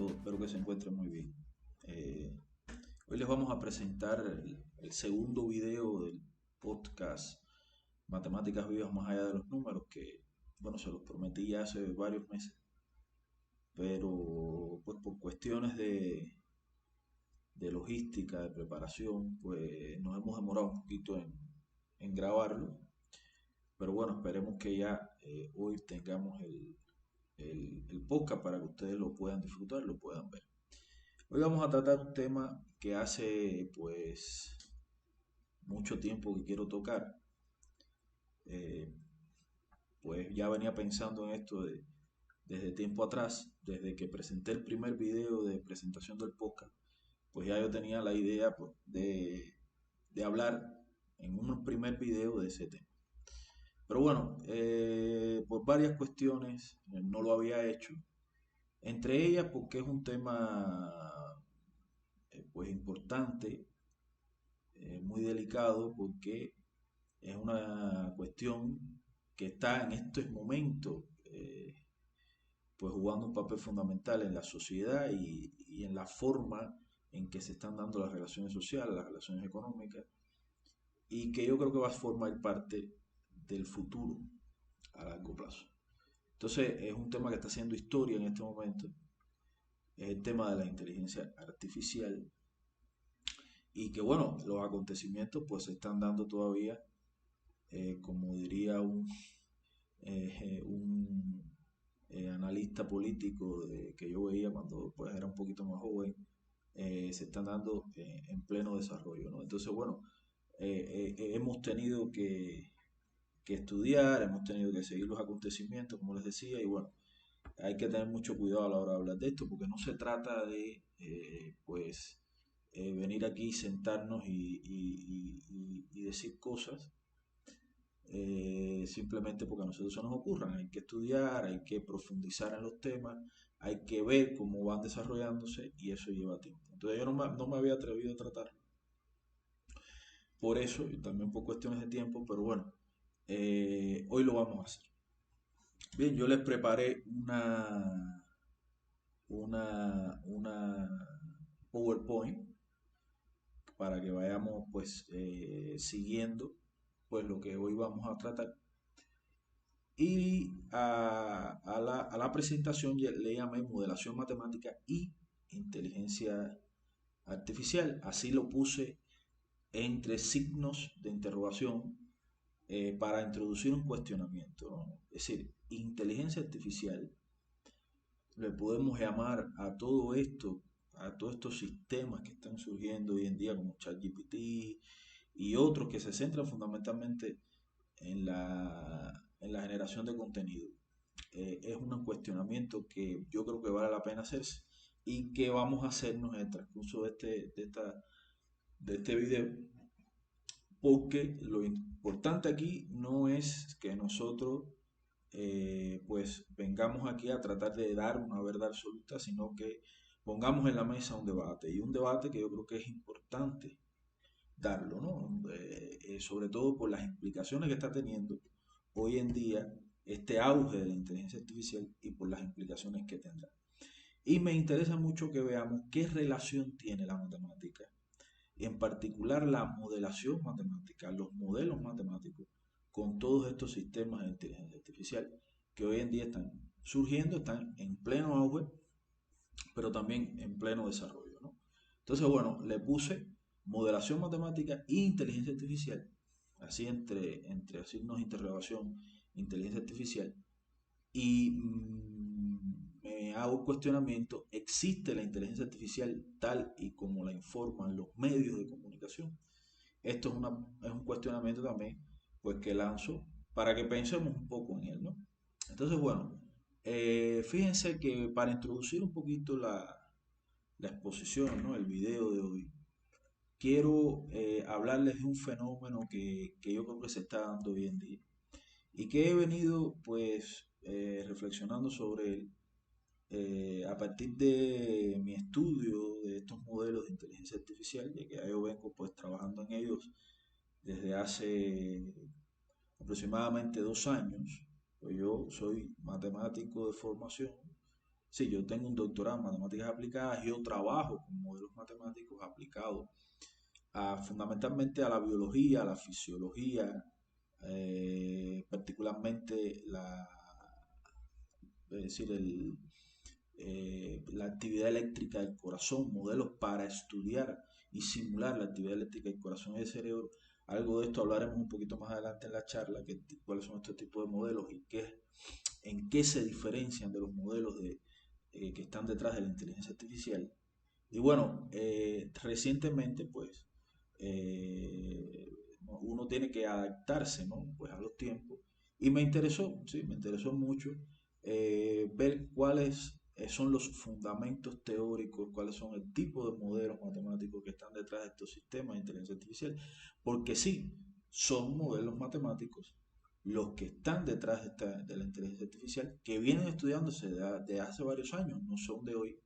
todos, espero que se encuentren muy bien. Eh, Hoy les vamos a presentar el segundo video del podcast Matemáticas Vivas Más Allá de los Números, que, bueno, se los prometí ya hace varios meses, pero pues por cuestiones de logística, de preparación, pues nos hemos demorado un poquito en grabarlo, pero bueno, esperemos que ya hoy tengamos el podcast para que ustedes lo puedan disfrutar, lo puedan ver. Hoy vamos a tratar un tema que hace pues mucho tiempo que quiero tocar. Eh, pues ya venía pensando en esto desde tiempo atrás, desde que presenté el primer video de presentación del podcast, pues ya yo tenía la idea pues, de hablar en un primer video de ese tema. Pero bueno, por varias cuestiones no lo había hecho. Entre ellas porque es un tema pues importante, muy delicado porque es una cuestión que está en estos momentos pues jugando un papel fundamental en la sociedad y en la forma en que se están dando las relaciones sociales, las relaciones económicas, y que yo creo que va a formar parte del futuro a largo plazo. Entonces es un tema que está haciendo historia en este momento, es el tema de la inteligencia artificial y que bueno, los acontecimientos pues se están dando todavía, como diría un analista político que yo veía cuando pues era un poquito más joven, se están dando en pleno desarrollo, ¿no? Entonces, bueno, hemos tenido que estudiar, hemos tenido que seguir los acontecimientos, como les decía, y bueno, hay que tener mucho cuidado a la hora de hablar de esto, porque no se trata de, pues, venir aquí, sentarnos y decir cosas simplemente porque a nosotros se nos ocurran. Hay que estudiar, hay que profundizar en los temas, hay que ver cómo van desarrollándose y eso lleva tiempo. Entonces yo no me había atrevido a tratarlo. Por eso, y también por cuestiones de tiempo, pero bueno, hoy lo vamos a hacer. Bien, yo les preparé una PowerPoint para que vayamos pues siguiendo pues lo que hoy vamos a tratar. Y a la presentación le llamé modelación matemática y inteligencia artificial. Así lo puse entre signos de interrogación para introducir un cuestionamiento, ¿no? Es decir, inteligencia artificial le podemos llamar a todo esto, a todos estos sistemas que están surgiendo hoy en día como ChatGPT y otros que se centran fundamentalmente en la generación de contenido. Es un cuestionamiento que yo creo que vale la pena hacerse y que vamos a hacernos en el transcurso de este video, porque lo importante aquí no es que nosotros pues vengamos aquí a tratar de dar una verdad absoluta, sino que pongamos en la mesa un debate y un debate que yo creo que es importante darlo, ¿no? Sobre todo por las implicaciones que está teniendo hoy en día este auge de la inteligencia artificial y por las implicaciones que tendrá. Y me interesa mucho que veamos qué relación tiene la matemática, y en particular la modelación matemática, los modelos matemáticos, con todos estos sistemas de inteligencia artificial que hoy en día están surgiendo, están en pleno auge, pero también en pleno desarrollo, ¿no? Entonces, bueno, le puse modelación matemática e inteligencia artificial, así entre signos de interrogación, inteligencia artificial, y me hago el cuestionamiento, ¿existe la inteligencia artificial tal y como la informan los medios de comunicación? Esto es un cuestionamiento también, pues que lanzo para que pensemos un poco en él, ¿no? Entonces, bueno, fíjense que para introducir un poquito la exposición, ¿no? El video de hoy, quiero hablarles de un fenómeno que yo creo que se está dando hoy en día y que he venido pues reflexionando sobre él a partir de mi estudio de estos modelos de inteligencia artificial, ya que ya yo vengo pues trabajando en ellos desde hace aproximadamente 2 años. Pues yo soy matemático de formación Sí, yo tengo un doctorado en matemáticas aplicadas, yo trabajo con modelos matemáticos aplicados fundamentalmente a la biología, a la fisiología, particularmente es decir, la actividad eléctrica del corazón, modelos para estudiar y simular la actividad eléctrica del corazón y del cerebro. Algo de esto hablaremos un poquito más adelante en la charla, cuáles son estos tipos de modelos y en qué se diferencian de los modelos que están detrás de la inteligencia artificial. Y bueno, recientemente pues uno tiene que adaptarse, ¿no? Pues a los tiempos. Y me interesó, sí, me interesó mucho ver cuáles son los fundamentos teóricos, cuáles son el tipo de modelos matemáticos que están detrás de estos sistemas de inteligencia artificial, porque sí, son modelos matemáticos los que están detrás de la inteligencia artificial, que vienen estudiándose de hace varios años, no son de hoy,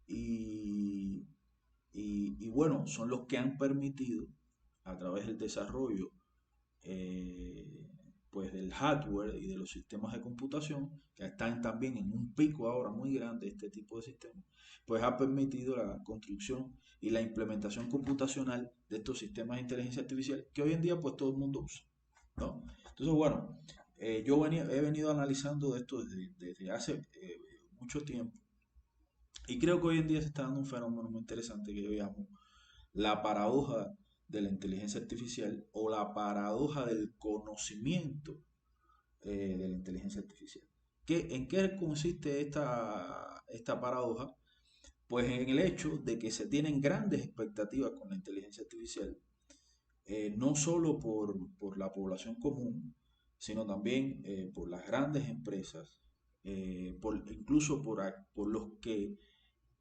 y, y bueno, son los que han permitido a través del desarrollo eh, pues del hardware y de los sistemas de computación, que están también en un pico ahora muy grande este tipo de sistemas, pues ha permitido la construcción y la implementación computacional de estos sistemas de inteligencia artificial que hoy en día pues todo el mundo usa, ¿no? Entonces, bueno, he venido analizando esto desde hace mucho tiempo y creo que hoy en día se está dando un fenómeno muy interesante que yo llamo la paradoja de la inteligencia artificial o la paradoja del conocimiento de la inteligencia artificial. ¿En qué consiste esta paradoja? Pues en el hecho de que se tienen grandes expectativas con la inteligencia artificial, no solo por la población común, sino también por las grandes empresas, incluso por los que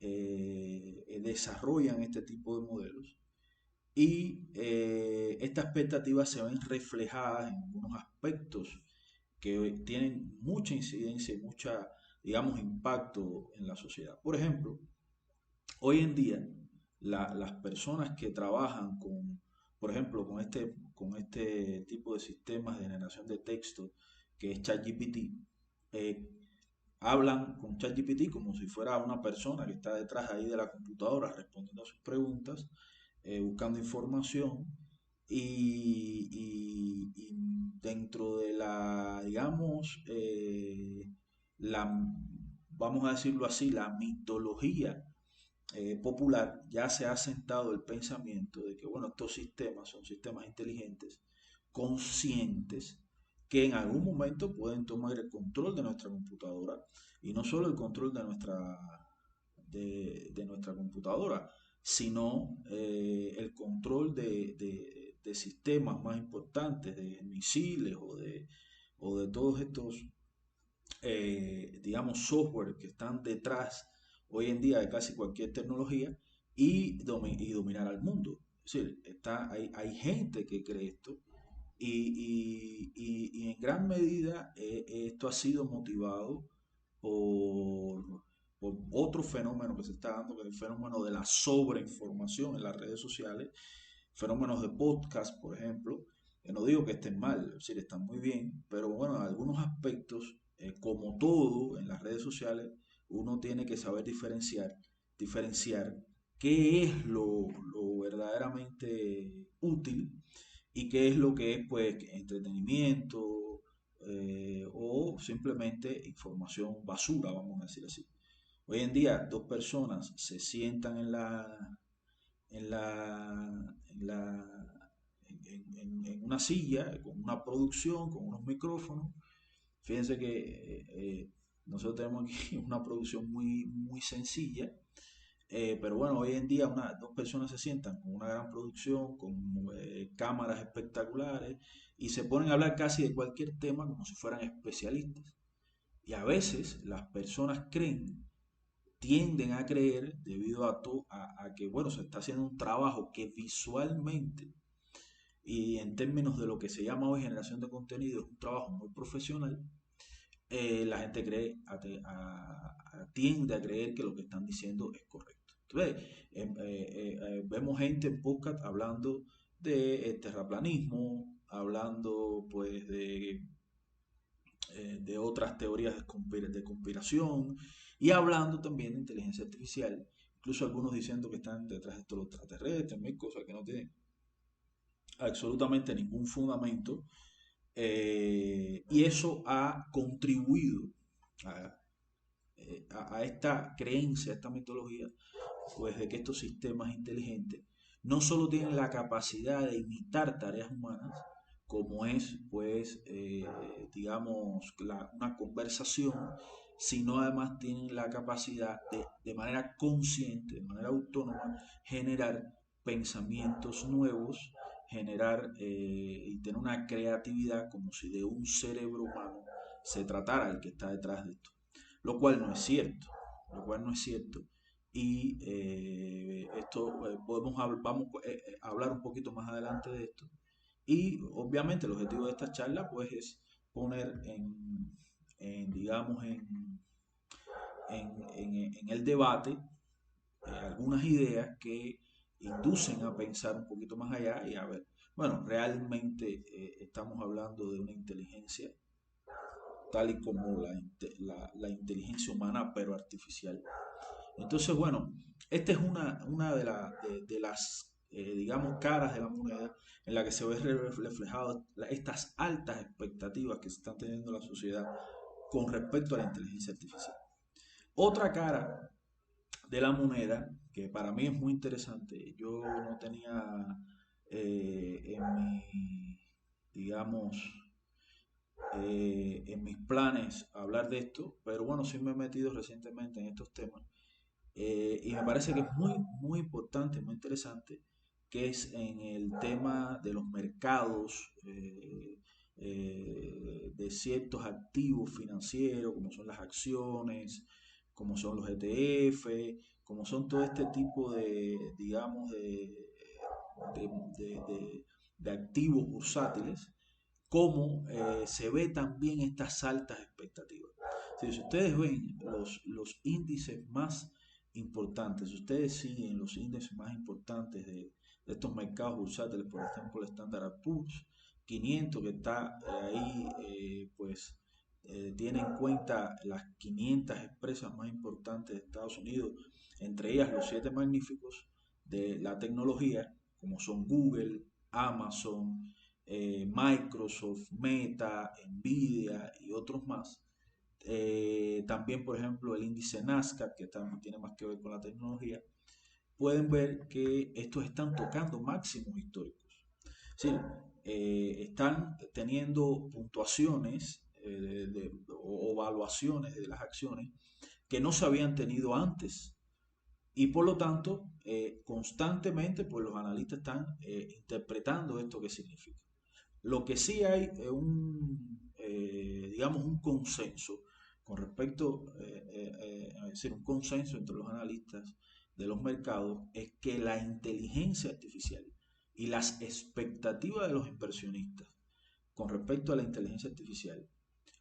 desarrollan este tipo de modelos. Y estas expectativas se ven reflejadas en algunos aspectos que tienen mucha incidencia y mucha, digamos, impacto en la sociedad. Por ejemplo, hoy en día las personas que trabajan por ejemplo, con este tipo de sistemas de generación de texto que es ChatGPT, eh, hablan con ChatGPT como si fuera una persona que está detrás ahí de la computadora respondiendo a sus preguntas, buscando información y dentro de la, digamos, la, vamos a decirlo así, la mitología popular, ya se ha sentado el pensamiento de que, bueno, estos sistemas son sistemas inteligentes, conscientes, que en algún momento pueden tomar el control de nuestra computadora y no solo el control de nuestra computadora, sino el control de sistemas más importantes, de misiles o de todos estos digamos, software que están detrás hoy en día de casi cualquier tecnología y dominar al mundo. Es decir, hay gente que cree esto y en gran medida esto ha sido motivado por, por otro fenómeno que se está dando, que es el fenómeno de la sobreinformación en las redes sociales, fenómenos de podcast, por ejemplo, que no digo que estén mal, es decir, están muy bien, pero bueno, en algunos aspectos, como todo en las redes sociales, uno tiene que saber diferenciar qué es lo verdaderamente útil y qué es lo que es pues entretenimiento o simplemente información basura, vamos a decir así. Hoy en día dos personas se sientan en la, en la, en una silla, con una producción, con unos micrófonos. Fíjense que nosotros tenemos aquí una producción muy sencilla, pero bueno, hoy en día dos personas se sientan con una gran producción, con cámaras espectaculares y se ponen a hablar casi de cualquier tema como si fueran especialistas. Y a veces las personas tienden a creer debido a que, bueno, se está haciendo un trabajo que visualmente y en términos de lo que se llama hoy generación de contenido es un trabajo muy profesional, la gente tiende a creer que lo que están diciendo es correcto. Entonces, vemos gente en podcast hablando de terraplanismo, hablando pues de otras teorías de conspiración, Y hablando también de inteligencia artificial, incluso algunos diciendo que están detrás de estos los extraterrestres, mil cosas que no tienen absolutamente ningún fundamento. Y eso ha contribuido a, a esta creencia, a esta mitología, pues de que estos sistemas inteligentes no solo tienen la capacidad de imitar tareas humanas, como es, pues, digamos, una conversación, sino además tienen la capacidad de manera consciente, de manera autónoma, generar pensamientos nuevos, generar y tener una creatividad como si de un cerebro humano se tratara el que está detrás de esto. Lo cual no es cierto, lo cual no es cierto. Y esto podemos vamos a hablar un poquito más adelante de esto. Y obviamente el objetivo de esta charla pues es poner digamos, en el debate algunas ideas que inducen a pensar un poquito más allá y a ver, bueno, realmente estamos hablando de una inteligencia tal y como la inteligencia humana, pero artificial. Entonces, bueno, esta es una de las, digamos, caras de la moneda en la que se ve reflejado estas altas expectativas que se están teniendo en la sociedad con respecto a la inteligencia artificial. Otra cara de la moneda, que para mí es muy interesante, yo no tenía en mi, digamos, en mis planes hablar de esto, pero bueno, sí me he metido recientemente en estos temas y me parece que es muy, muy importante, muy interesante, que es en el tema de los mercados de ciertos activos financieros, como son las acciones, como son los ETF, como son todo este tipo de, digamos, de, de- de- de activos bursátiles, cómo se ve también estas altas expectativas. Si ustedes ven los índices más importantes, si ustedes siguen los índices más importantes de estos mercados bursátiles, por ejemplo, el Standard Poor's 500 que está ahí, pues tiene en cuenta las 500 empresas más importantes de Estados Unidos, entre ellas los siete magníficos de la tecnología, como son Google, Amazon, Microsoft, Meta, Nvidia y otros más. También, por ejemplo, el índice Nasdaq, que también tiene más que ver con la tecnología, pueden ver que estos están tocando máximos históricos. Sí, están teniendo puntuaciones o evaluaciones de las acciones que no se habían tenido antes. Y por lo tanto, constantemente, pues los analistas están interpretando esto que significa. Lo que sí hay es digamos, un consenso con respecto, es decir, un consenso entre los analistas de los mercados, es que la inteligencia artificial y las expectativas de los inversionistas con respecto a la inteligencia artificial,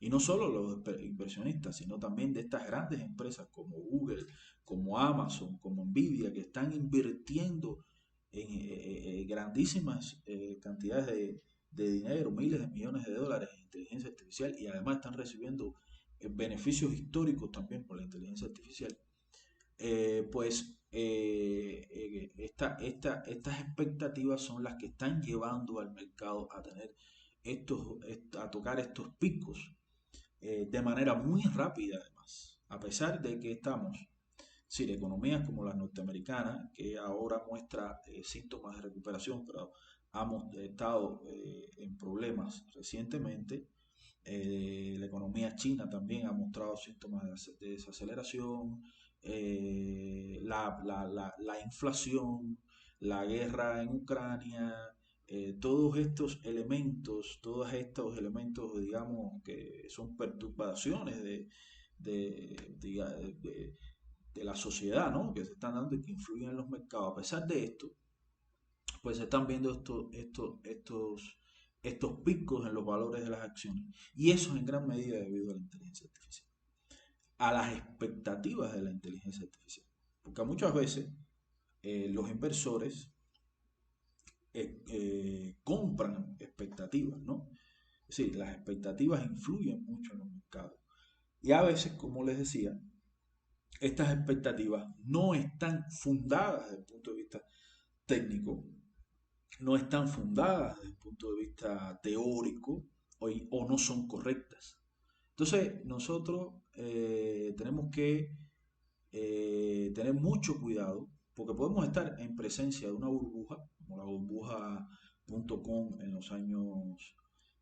y no solo los inversionistas, sino también de estas grandes empresas como Google, como Amazon, como Nvidia, que están invirtiendo en grandísimas cantidades de dinero, miles de millones de dólares en inteligencia artificial y además están recibiendo beneficios históricos también por la inteligencia artificial, estas expectativas son las que están llevando al mercado a tener a tocar estos picos de manera muy rápida además, a pesar de que estamos, sí, economías como las norteamericanas, que ahora muestra síntomas de recuperación, pero hemos estado en problemas recientemente. La economía china también ha mostrado síntomas de desaceleración, la inflación, la guerra en Ucrania, todos estos elementos, digamos, que son perturbaciones de, de la sociedad, ¿no? Que se están dando y que influyen en los mercados. A pesar de esto, pues se están viendo estos picos en los valores de las acciones. Y eso es en gran medida debido a la inteligencia artificial, a las expectativas de la inteligencia artificial. Porque muchas veces los inversores compran expectativas, ¿no? Es decir, las expectativas influyen mucho en los mercados. Y a veces, como les decía, estas expectativas no están fundadas desde el punto de vista técnico, no están fundadas desde el punto de vista teórico o no son correctas. Entonces, nosotros tenemos que tener mucho cuidado porque podemos estar en presencia de una burbuja, como la burbuja.com en los años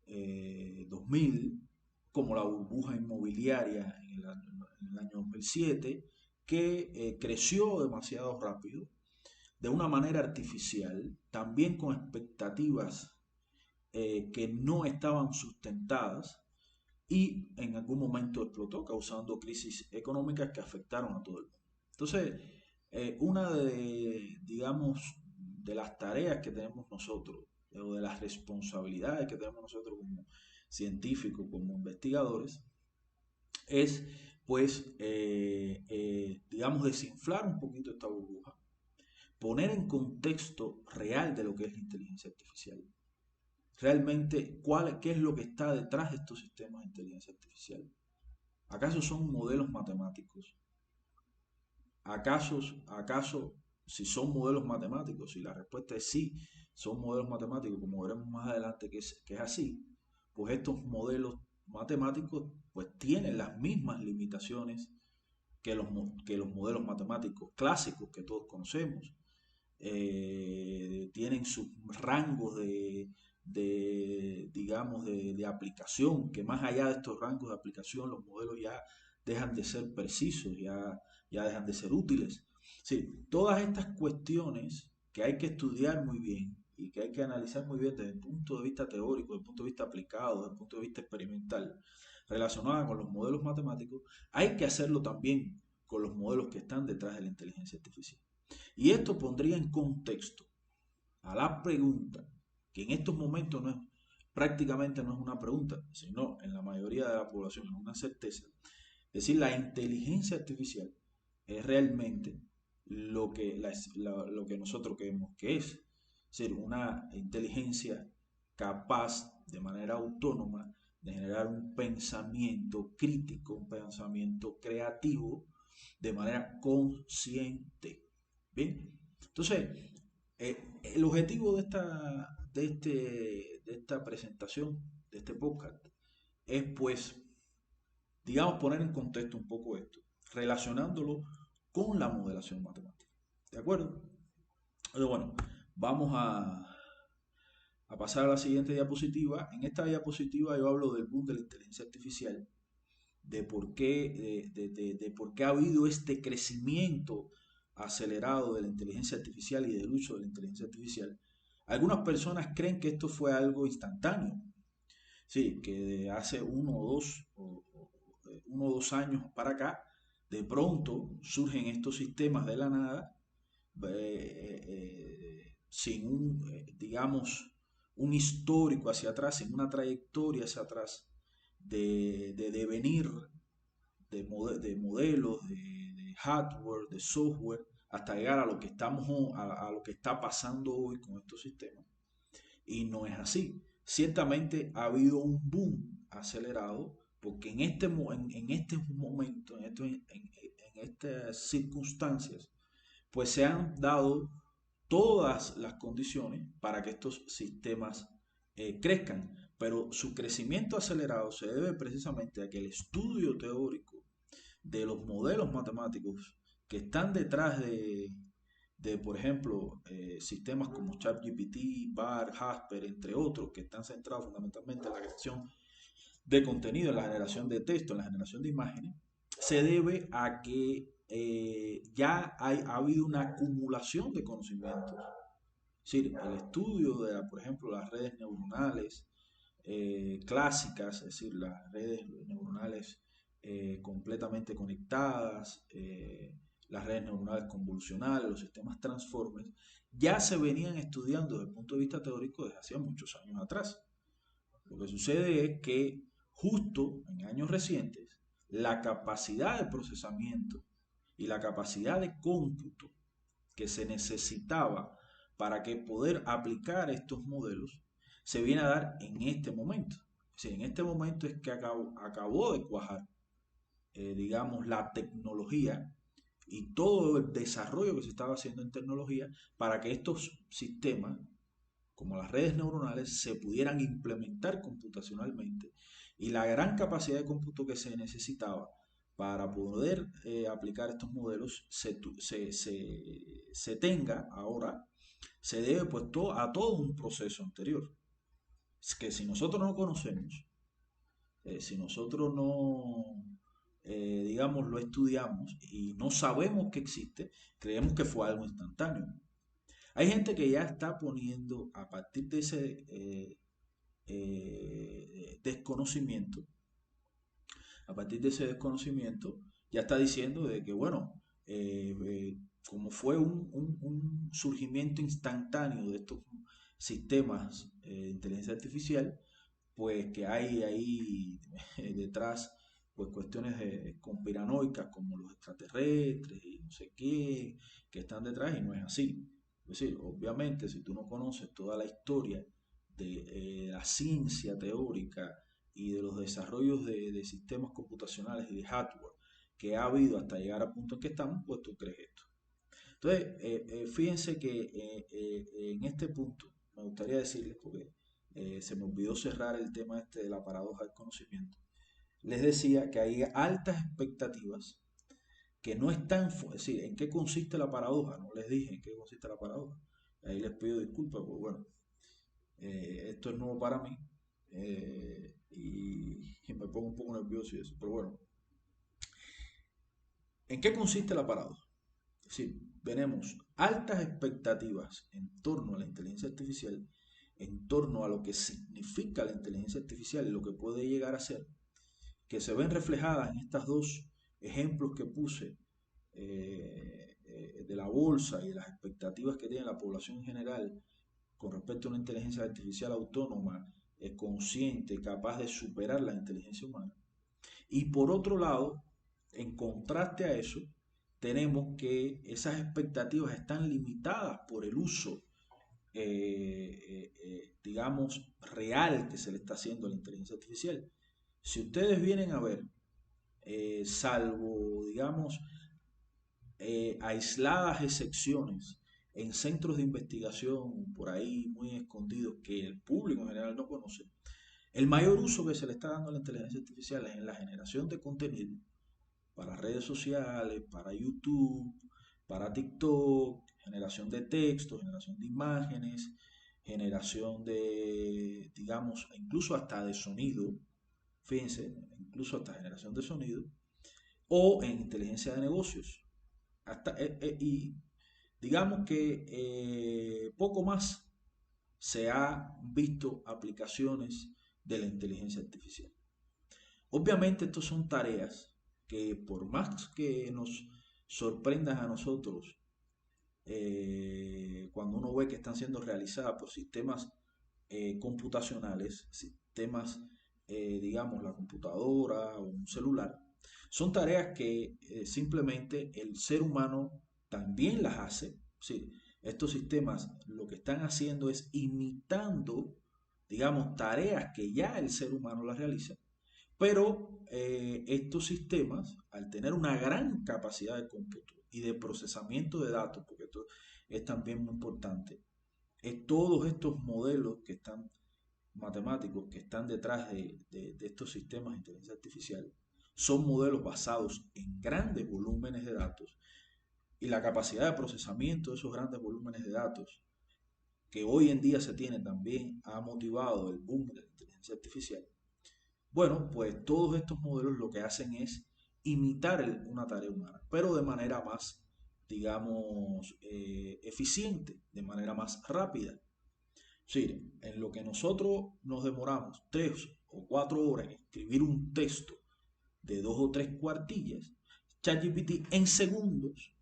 2000, como la burbuja inmobiliaria en el año 2007, que creció demasiado rápido, de una manera artificial, también con expectativas que no estaban sustentadas y en algún momento explotó, causando crisis económicas que afectaron a todo el mundo. Entonces, una de, digamos, de las tareas que tenemos nosotros, o de las responsabilidades que tenemos nosotros como científicos, como investigadores, es, pues, digamos, desinflar un poquito esta burbuja, poner en contexto real de lo que es la inteligencia artificial. Realmente, ¿qué es lo que está detrás de estos sistemas de inteligencia artificial? ¿Acaso son modelos matemáticos? ¿Acaso si son modelos matemáticos? Si la respuesta es sí, son modelos matemáticos, como veremos más adelante que es así, pues estos modelos matemáticos pues tienen las mismas limitaciones que los modelos matemáticos clásicos que todos conocemos. Tienen sus rangos digamos, de aplicación, que más allá de estos rangos de aplicación, los modelos ya dejan de ser precisos, ya dejan de ser útiles. Sí, todas estas cuestiones que hay que estudiar muy bien y que hay que analizar muy bien desde el punto de vista teórico, desde el punto de vista aplicado, desde el punto de vista experimental, relacionadas con los modelos matemáticos, hay que hacerlo también con los modelos que están detrás de la inteligencia artificial. Y esto pondría en contexto a la pregunta, que en estos momentos prácticamente no es una pregunta, sino en la mayoría de la población es una certeza. Es decir, la inteligencia artificial es realmente lo que nosotros creemos que es. Es decir, una inteligencia capaz de manera autónoma de generar un pensamiento crítico, un pensamiento creativo de manera consciente. ¿Bien? Entonces, el objetivo de esta presentación, de este podcast, es pues, digamos, poner en contexto un poco esto, relacionándolo con la modelación matemática. ¿De acuerdo? Entonces, bueno, vamos a pasar a la siguiente diapositiva. En esta diapositiva yo hablo del boom de la inteligencia artificial, de por qué ha habido este crecimiento acelerado de la inteligencia artificial y del uso de la inteligencia artificial. Algunas personas creen que esto fue algo instantáneo, sí, que de hace uno o dos años para acá, de pronto surgen estos sistemas de la nada, sin digamos, un histórico hacia atrás, sin una trayectoria hacia atrás de devenir de modelos, de hardware, de software, hasta llegar a lo que a lo que está pasando hoy con estos sistemas. Y no es así. Ciertamente ha habido un boom acelerado porque en este momento, en estas circunstancias, pues se han dado todas las condiciones para que estos sistemas crezcan. Pero su crecimiento acelerado se debe precisamente a que el estudio teórico de los modelos matemáticos que están detrás por ejemplo, sistemas como ChatGPT, BART, Jasper, entre otros, que están centrados fundamentalmente en la creación de contenido, en la generación de texto, en la generación de imágenes, se debe a que ha habido una acumulación de conocimientos. Es decir, el estudio de, por ejemplo, las redes neuronales clásicas, es decir, las redes neuronales completamente conectadas, las redes neuronales convolucionales, los sistemas transformers, ya se venían estudiando desde el punto de vista teórico desde hacía muchos años atrás. Lo que sucede es que justo en años recientes, la capacidad de procesamiento y la capacidad de cómputo que se necesitaba para que poder aplicar estos modelos se viene a dar en este momento. Es decir, en este momento es que acabó de cuajar, digamos, la tecnología y todo el desarrollo que se estaba haciendo en tecnología para que estos sistemas, como las redes neuronales, se pudieran implementar computacionalmente y la gran capacidad de cómputo que se necesitaba para poder aplicar estos modelos se tenga ahora, se debe pues a todo un proceso anterior. Es que si nosotros no conocemos, si nosotros no, digamos, lo estudiamos y no sabemos que existe, creemos que fue algo instantáneo. Hay gente que ya está poniendo, a partir de ese desconocimiento, a partir de ese desconocimiento, ya está diciendo de que, bueno, como fue un surgimiento instantáneo de estos sistemas de inteligencia artificial, pues que hay ahí detrás pues cuestiones conspiranoicas como los extraterrestres y no sé qué, que están detrás y no es así. Es decir, obviamente si tú no conoces toda la historia de la ciencia teórica y de los desarrollos de sistemas computacionales y de hardware que ha habido hasta llegar al punto en que estamos, pues tú crees esto. Entonces, fíjense que en este punto me gustaría decirles, porque se me olvidó cerrar el tema este de la paradoja del conocimiento, les decía que hay altas expectativas que no están, es decir, ¿en qué consiste la paradoja? No les dije en qué consiste la paradoja. Ahí les pido disculpas, porque bueno, esto es nuevo para mí y me pongo un poco nervioso y eso, pero bueno, ¿en qué consiste la paradoja? Es decir, tenemos altas expectativas en torno a la inteligencia artificial, en torno a lo que significa la inteligencia artificial y lo que puede llegar a ser, que se ven reflejadas en estos dos ejemplos que puse de la bolsa y de las expectativas que tiene la población en general con respecto a una inteligencia artificial autónoma, consciente, capaz de superar la inteligencia humana. Y por otro lado, en contraste a eso, tenemos que esas expectativas están limitadas por el uso, digamos, real que se le está haciendo a la inteligencia artificial. Si ustedes vienen a ver, salvo, digamos, aisladas excepciones en centros de investigación por ahí muy escondidos que el público en general no conoce, el mayor uso que se le está dando a la inteligencia artificial es en la generación de contenido para redes sociales, para YouTube, para TikTok, generación de textos, generación de imágenes, generación de, digamos, incluso hasta de sonido, fíjense, incluso hasta generación de sonido, o en inteligencia de negocios. Hasta, y digamos que poco más se ha visto aplicaciones de la inteligencia artificial. Obviamente, estas son tareas que por más que nos sorprendan a nosotros, cuando uno ve que están siendo realizadas por sistemas computacionales, sistemas, digamos, la computadora o un celular, son tareas que simplemente el ser humano también las hace. Sí, estos sistemas lo que están haciendo es imitando, digamos, tareas que ya el ser humano las realiza, pero estos sistemas, al tener una gran capacidad de cómputo y de procesamiento de datos, porque esto es también muy importante, todos estos modelos que están matemáticos que están detrás de estos sistemas de inteligencia artificial son modelos basados en grandes volúmenes de datos y la capacidad de procesamiento de esos grandes volúmenes de datos que hoy en día se tiene también ha motivado el boom de la inteligencia artificial. Bueno, pues todos estos modelos lo que hacen es imitar una tarea humana, pero de manera más, digamos, eficiente, de manera más rápida. Sí, en lo que nosotros nos demoramos 3 o 4 horas en escribir un texto de 2 o 3 cuartillas, ChatGPT en segundos,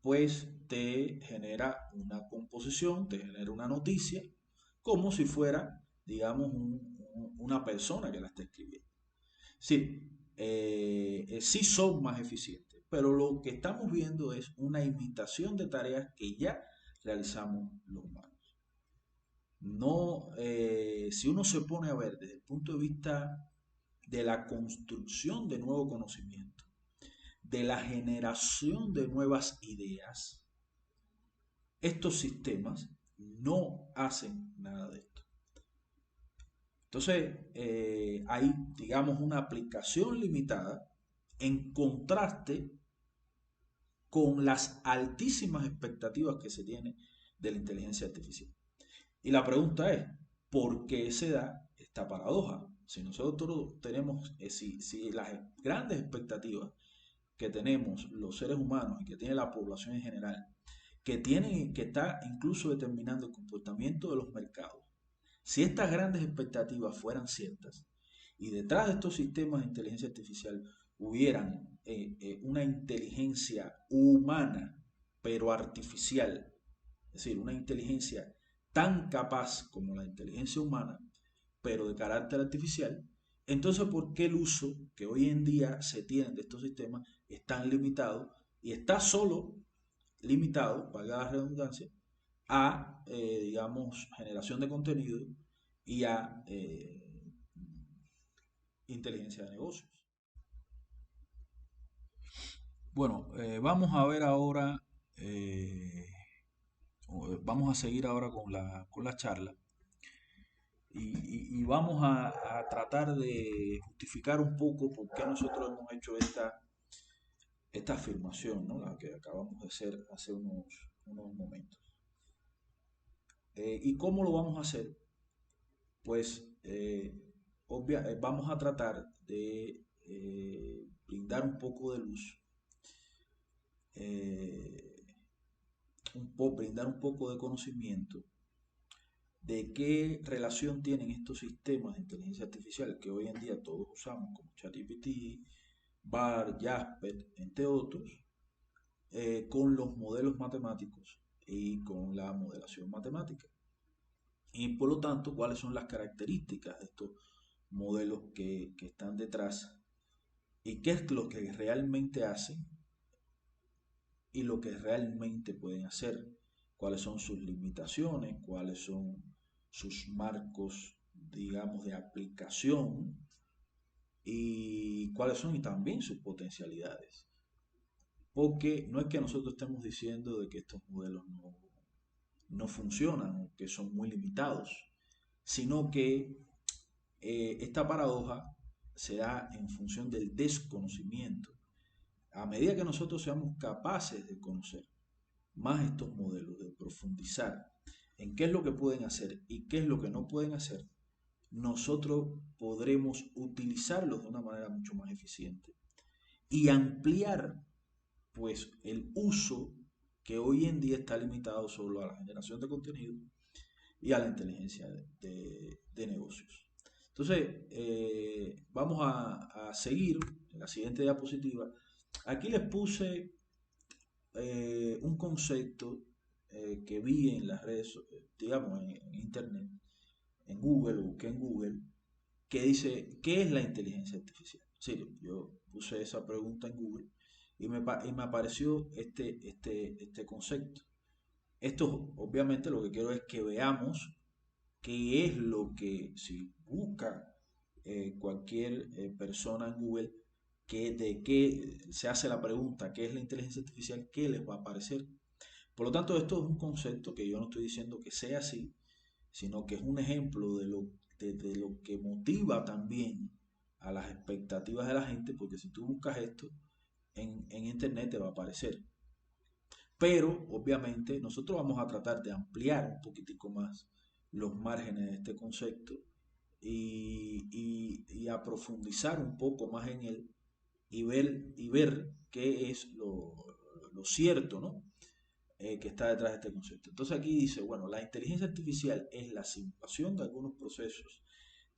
pues te genera una composición, te genera una noticia, como si fuera, digamos, una persona que la está escribiendo. Sí, sí son más eficientes, pero lo que estamos viendo es una imitación de tareas que ya realizamos los humanos. No, si uno se pone a ver desde el punto de vista de la construcción de nuevo conocimiento, de la generación de nuevas ideas, estos sistemas no hacen nada de esto. Entonces, hay, digamos, una aplicación limitada en contraste con las altísimas expectativas que se tiene de la inteligencia artificial. Y la pregunta es, ¿por qué se da esta paradoja? Si nosotros tenemos, si las grandes expectativas que tenemos los seres humanos y que tiene la población en general, que está incluso determinando el comportamiento de los mercados, si estas grandes expectativas fueran ciertas y detrás de estos sistemas de inteligencia artificial hubieran una inteligencia humana, pero artificial, es decir, una inteligencia tan capaz como la inteligencia humana, pero de carácter artificial, entonces ¿por qué el uso que hoy en día se tiene de estos sistemas es tan limitado y está solo limitado, valga la redundancia, a, digamos, generación de contenido y a inteligencia de negocios? Bueno, vamos a ver ahora, vamos a seguir ahora con la charla y vamos a tratar de justificar un poco por qué nosotros hemos hecho esta afirmación, ¿no? La que acabamos de hacer hace unos momentos. ¿Y cómo lo vamos a hacer? Pues vamos a tratar de brindar un poco de luz, eh, brindar un poco de conocimiento de qué relación tienen estos sistemas de inteligencia artificial que hoy en día todos usamos, como ChatGPT, BART, Jasper, entre otros, con los modelos matemáticos y con la modelación matemática. Y por lo tanto, cuáles son las características de estos modelos que están detrás y qué es lo que realmente hacen y lo que realmente pueden hacer, cuáles son sus limitaciones, cuáles son sus marcos, digamos, de aplicación y cuáles son y también sus potencialidades. Porque no es que nosotros estemos diciendo de que estos modelos no funcionan o que son muy limitados, sino que esta paradoja se da en función del desconocimiento. A medida que nosotros seamos capaces de conocer más estos modelos, de profundizar en qué es lo que pueden hacer y qué es lo que no pueden hacer, nosotros podremos utilizarlos de una manera mucho más eficiente y ampliar pues el uso que hoy en día está limitado solo a la generación de contenido y a la inteligencia de negocios. Entonces, vamos a seguir en la siguiente diapositiva. Aquí les puse un concepto que vi en las redes, digamos, en internet, en Google, busqué en Google, que dice, ¿qué es la inteligencia artificial? Sí, yo puse esa pregunta en Google y me apareció este concepto. Esto, obviamente, lo que quiero es que veamos qué es lo que, si busca cualquier persona en Google, de qué se hace la pregunta, ¿qué es la inteligencia artificial? ¿Qué les va a aparecer? Por lo tanto, esto es un concepto que yo no estoy diciendo que sea así, sino que es un ejemplo de lo que motiva también a las expectativas de la gente, porque si tú buscas esto en internet te va a aparecer. Pero obviamente nosotros vamos a tratar de ampliar un poquitico más los márgenes de este concepto y a profundizar un poco más en él y ver qué es lo cierto, ¿no? Que está detrás de este concepto. Entonces aquí dice, bueno, la inteligencia artificial es la simulación de algunos procesos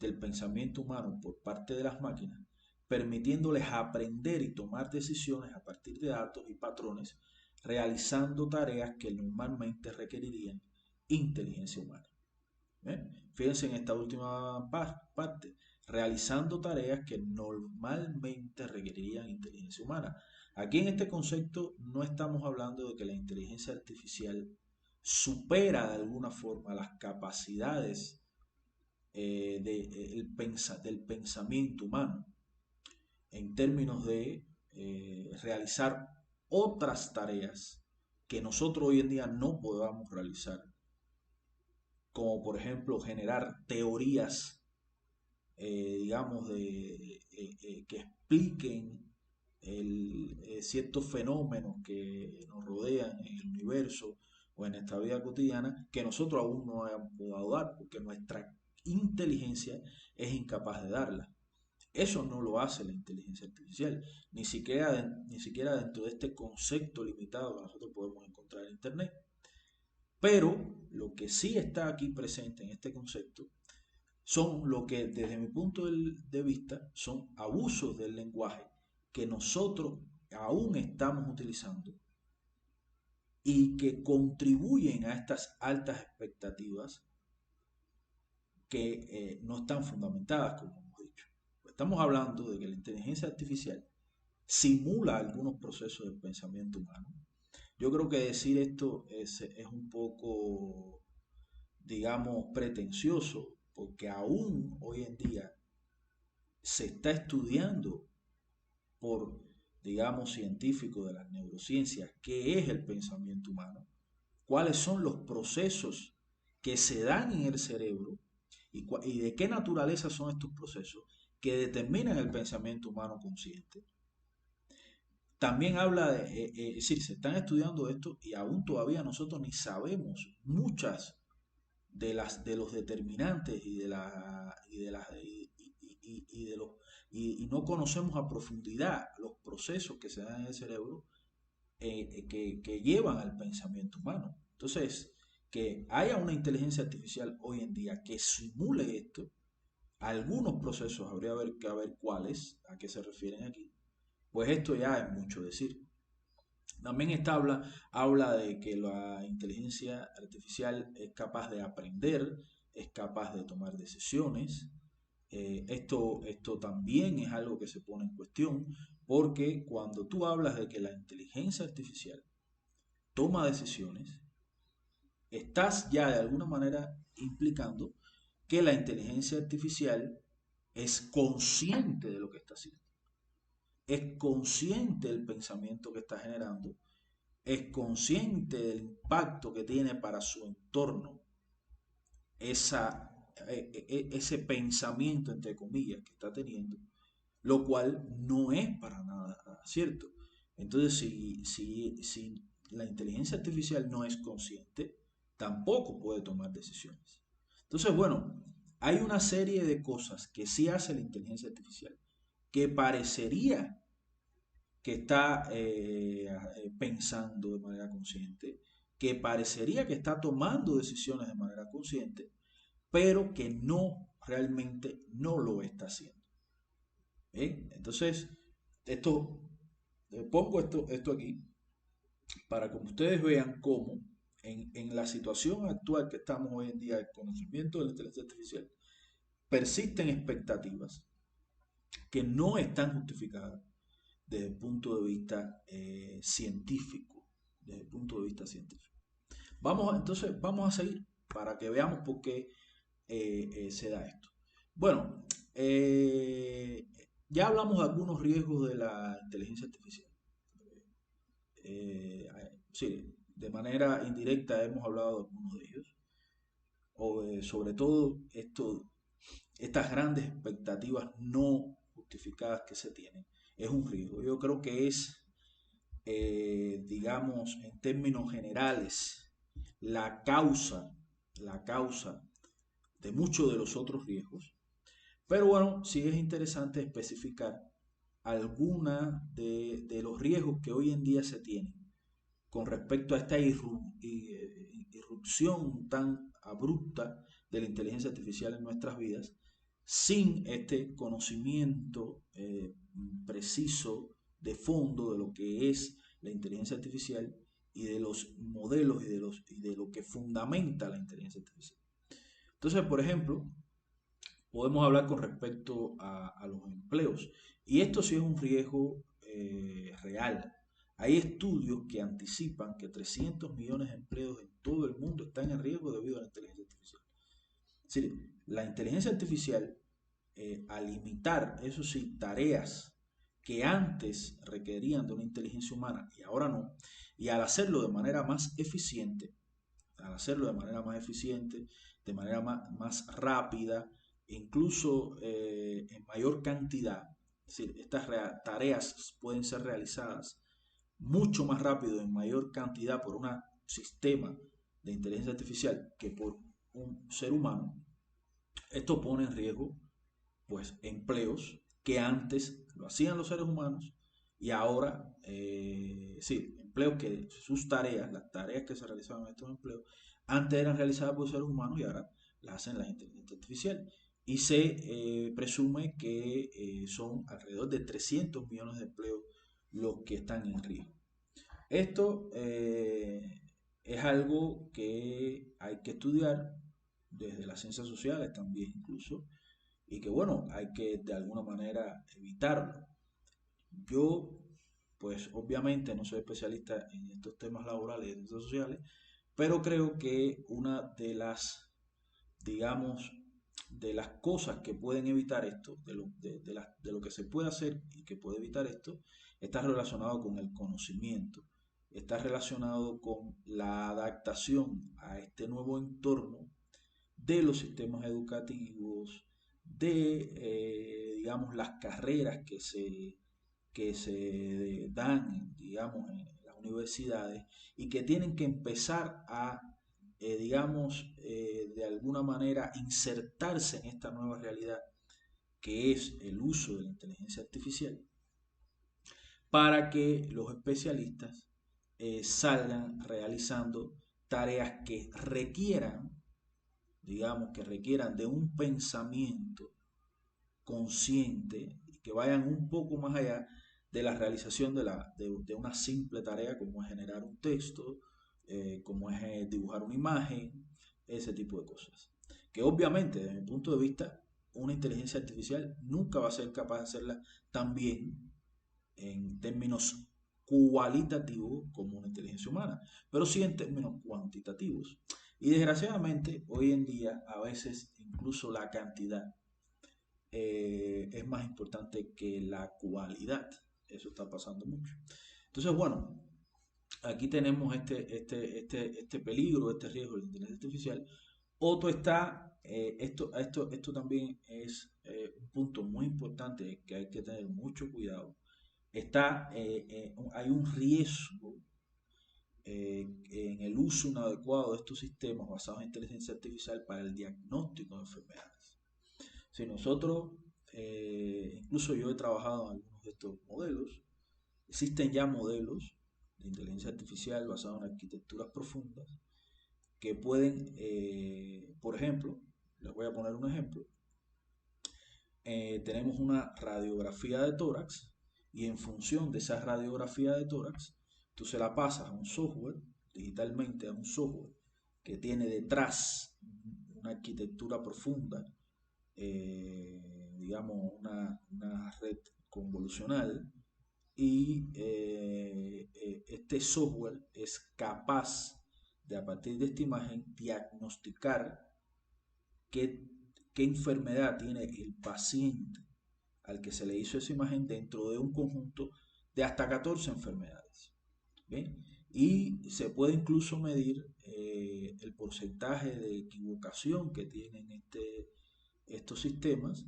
del pensamiento humano por parte de las máquinas, permitiéndoles aprender y tomar decisiones a partir de datos y patrones, realizando tareas que normalmente requerirían inteligencia humana. Fíjense en esta última parte, realizando tareas que normalmente requerirían inteligencia humana. Aquí en este concepto no estamos hablando de que la inteligencia artificial supera de alguna forma las capacidades del pensamiento humano en términos de realizar otras tareas que nosotros hoy en día no podamos realizar, como por ejemplo generar teorías, digamos, que expliquen ciertos fenómenos que nos rodean en el universo o en nuestra vida cotidiana, que nosotros aún no hemos podido dar, porque nuestra inteligencia es incapaz de darla. Eso no lo hace la inteligencia artificial, ni siquiera dentro de este concepto limitado que nosotros podemos encontrar en Internet. Pero lo que sí está aquí presente en este concepto son lo que desde mi punto de vista son abusos del lenguaje que nosotros aún estamos utilizando y que contribuyen a estas altas expectativas que no están fundamentadas, como hemos dicho. Estamos hablando de que la inteligencia artificial simula algunos procesos del pensamiento humano. Yo creo que decir esto es un poco, digamos, pretencioso, porque aún hoy en día se está estudiando por, digamos, científicos de las neurociencias qué es el pensamiento humano, cuáles son los procesos que se dan en el cerebro y de qué naturaleza son estos procesos que determinan el pensamiento humano consciente. También habla de, es decir, se están estudiando esto y aún todavía nosotros ni sabemos muchas de los determinantes y no conocemos a profundidad los procesos que se dan en el cerebro que llevan al pensamiento humano. Entonces, que haya una inteligencia artificial hoy en día que simule esto, algunos procesos habría que ver cuáles, a qué se refieren aquí, pues esto ya es mucho decir. También habla de que la inteligencia artificial es capaz de aprender, es capaz de tomar decisiones. Esto también es algo que se pone en cuestión porque cuando tú hablas de que la inteligencia artificial toma decisiones, estás ya de alguna manera implicando que la inteligencia artificial es consciente de lo que está haciendo, es consciente del pensamiento que está generando, es consciente del impacto que tiene para su entorno esa, ese pensamiento, entre comillas, que está teniendo, lo cual no es para nada cierto. Entonces, si la inteligencia artificial no es consciente, tampoco puede tomar decisiones. Entonces, bueno, hay una serie de cosas que sí hace la inteligencia artificial que parecería que está pensando de manera consciente, que parecería que está tomando decisiones de manera consciente, pero que no realmente no lo está haciendo. Entonces, esto, pongo esto aquí para que ustedes vean cómo en la situación actual que estamos hoy en día, el conocimiento de la inteligencia artificial, persisten expectativas que no están justificadas desde el punto de vista científico. Desde el punto de vista científico. Entonces, vamos a seguir para que veamos por qué se da esto. Bueno, ya hablamos de algunos riesgos de la inteligencia artificial. Sí, de manera indirecta hemos hablado de algunos de ellos. Sobre todo estas grandes expectativas no justificadas que se tienen. Es un riesgo. Yo creo que es, digamos, en términos generales, la causa, la causa de muchos de los otros riesgos. Pero bueno, sí es interesante especificar alguna de los riesgos que hoy en día se tienen con respecto a esta irrupción tan abrupta de la inteligencia artificial en nuestras vidas, sin este conocimiento preciso de fondo de lo que es la inteligencia artificial y de los modelos y de lo que fundamenta la inteligencia artificial. Entonces, por ejemplo, podemos hablar con respecto a los empleos. Y esto sí es un riesgo real. Hay estudios que anticipan que 300 millones de empleos en todo el mundo están en riesgo debido a la inteligencia artificial. Es decir, la inteligencia artificial, al imitar, eso sí, tareas que antes requerían de una inteligencia humana y ahora no, y al hacerlo de manera más eficiente, de manera más rápida, incluso en mayor cantidad, es decir, estas tareas pueden ser realizadas mucho más rápido, en mayor cantidad por un sistema de inteligencia artificial que por un ser humano. Esto pone en riesgo pues empleos que antes lo hacían los seres humanos y ahora, sí, empleos que sus tareas, las tareas que se realizaban en estos empleos, antes eran realizadas por seres humanos y ahora las hacen la inteligencia artificial. Y se presume que son alrededor de 300 millones de empleos los que están en riesgo. Esto es algo que hay que estudiar desde las ciencias sociales también incluso, y que bueno, hay que de alguna manera evitarlo. Yo, pues obviamente no soy especialista en estos temas laborales y ciencias sociales, pero creo que una de las, digamos, de las cosas que pueden evitar esto, de lo que se puede hacer y que puede evitar esto, está relacionado con el conocimiento, está relacionado con la adaptación a este nuevo entorno de los sistemas educativos, de, digamos, las carreras que se dan, digamos, en las universidades y que tienen que empezar a, digamos, de alguna manera insertarse en esta nueva realidad que es el uso de la inteligencia artificial para que los especialistas salgan realizando tareas que requieran, digamos, que requieran de un pensamiento consciente y que vayan un poco más allá de la realización de una simple tarea como es generar un texto, como es dibujar una imagen, ese tipo de cosas. Que obviamente, desde mi punto de vista, una inteligencia artificial nunca va a ser capaz de hacerla tan bien en términos cualitativos como una inteligencia humana, pero sí en términos cuantitativos. Y desgraciadamente, hoy en día, a veces incluso la cantidad es más importante que la cualidad. Eso está pasando mucho. Entonces, bueno, aquí tenemos este peligro, este riesgo de la inteligencia artificial. Otro está, esto también es un punto muy importante que hay que tener mucho cuidado. Hay un riesgo en el uso inadecuado de estos sistemas basados en inteligencia artificial para el diagnóstico de enfermedades. Si nosotros, incluso yo he trabajado en algunos de estos modelos, existen ya modelos de inteligencia artificial basados en arquitecturas profundas que pueden, por ejemplo, les voy a poner un ejemplo, tenemos una radiografía de tórax y en función de esa radiografía de tórax, tú se la pasas a un software, digitalmente a un software que tiene detrás una arquitectura profunda, digamos una red convolucional, y este software es capaz de a partir de esta imagen diagnosticar qué, qué enfermedad tiene el paciente al que se le hizo esa imagen dentro de un conjunto de hasta 14 enfermedades. ¿Bien? Y se puede incluso medir el porcentaje de equivocación que tienen estos sistemas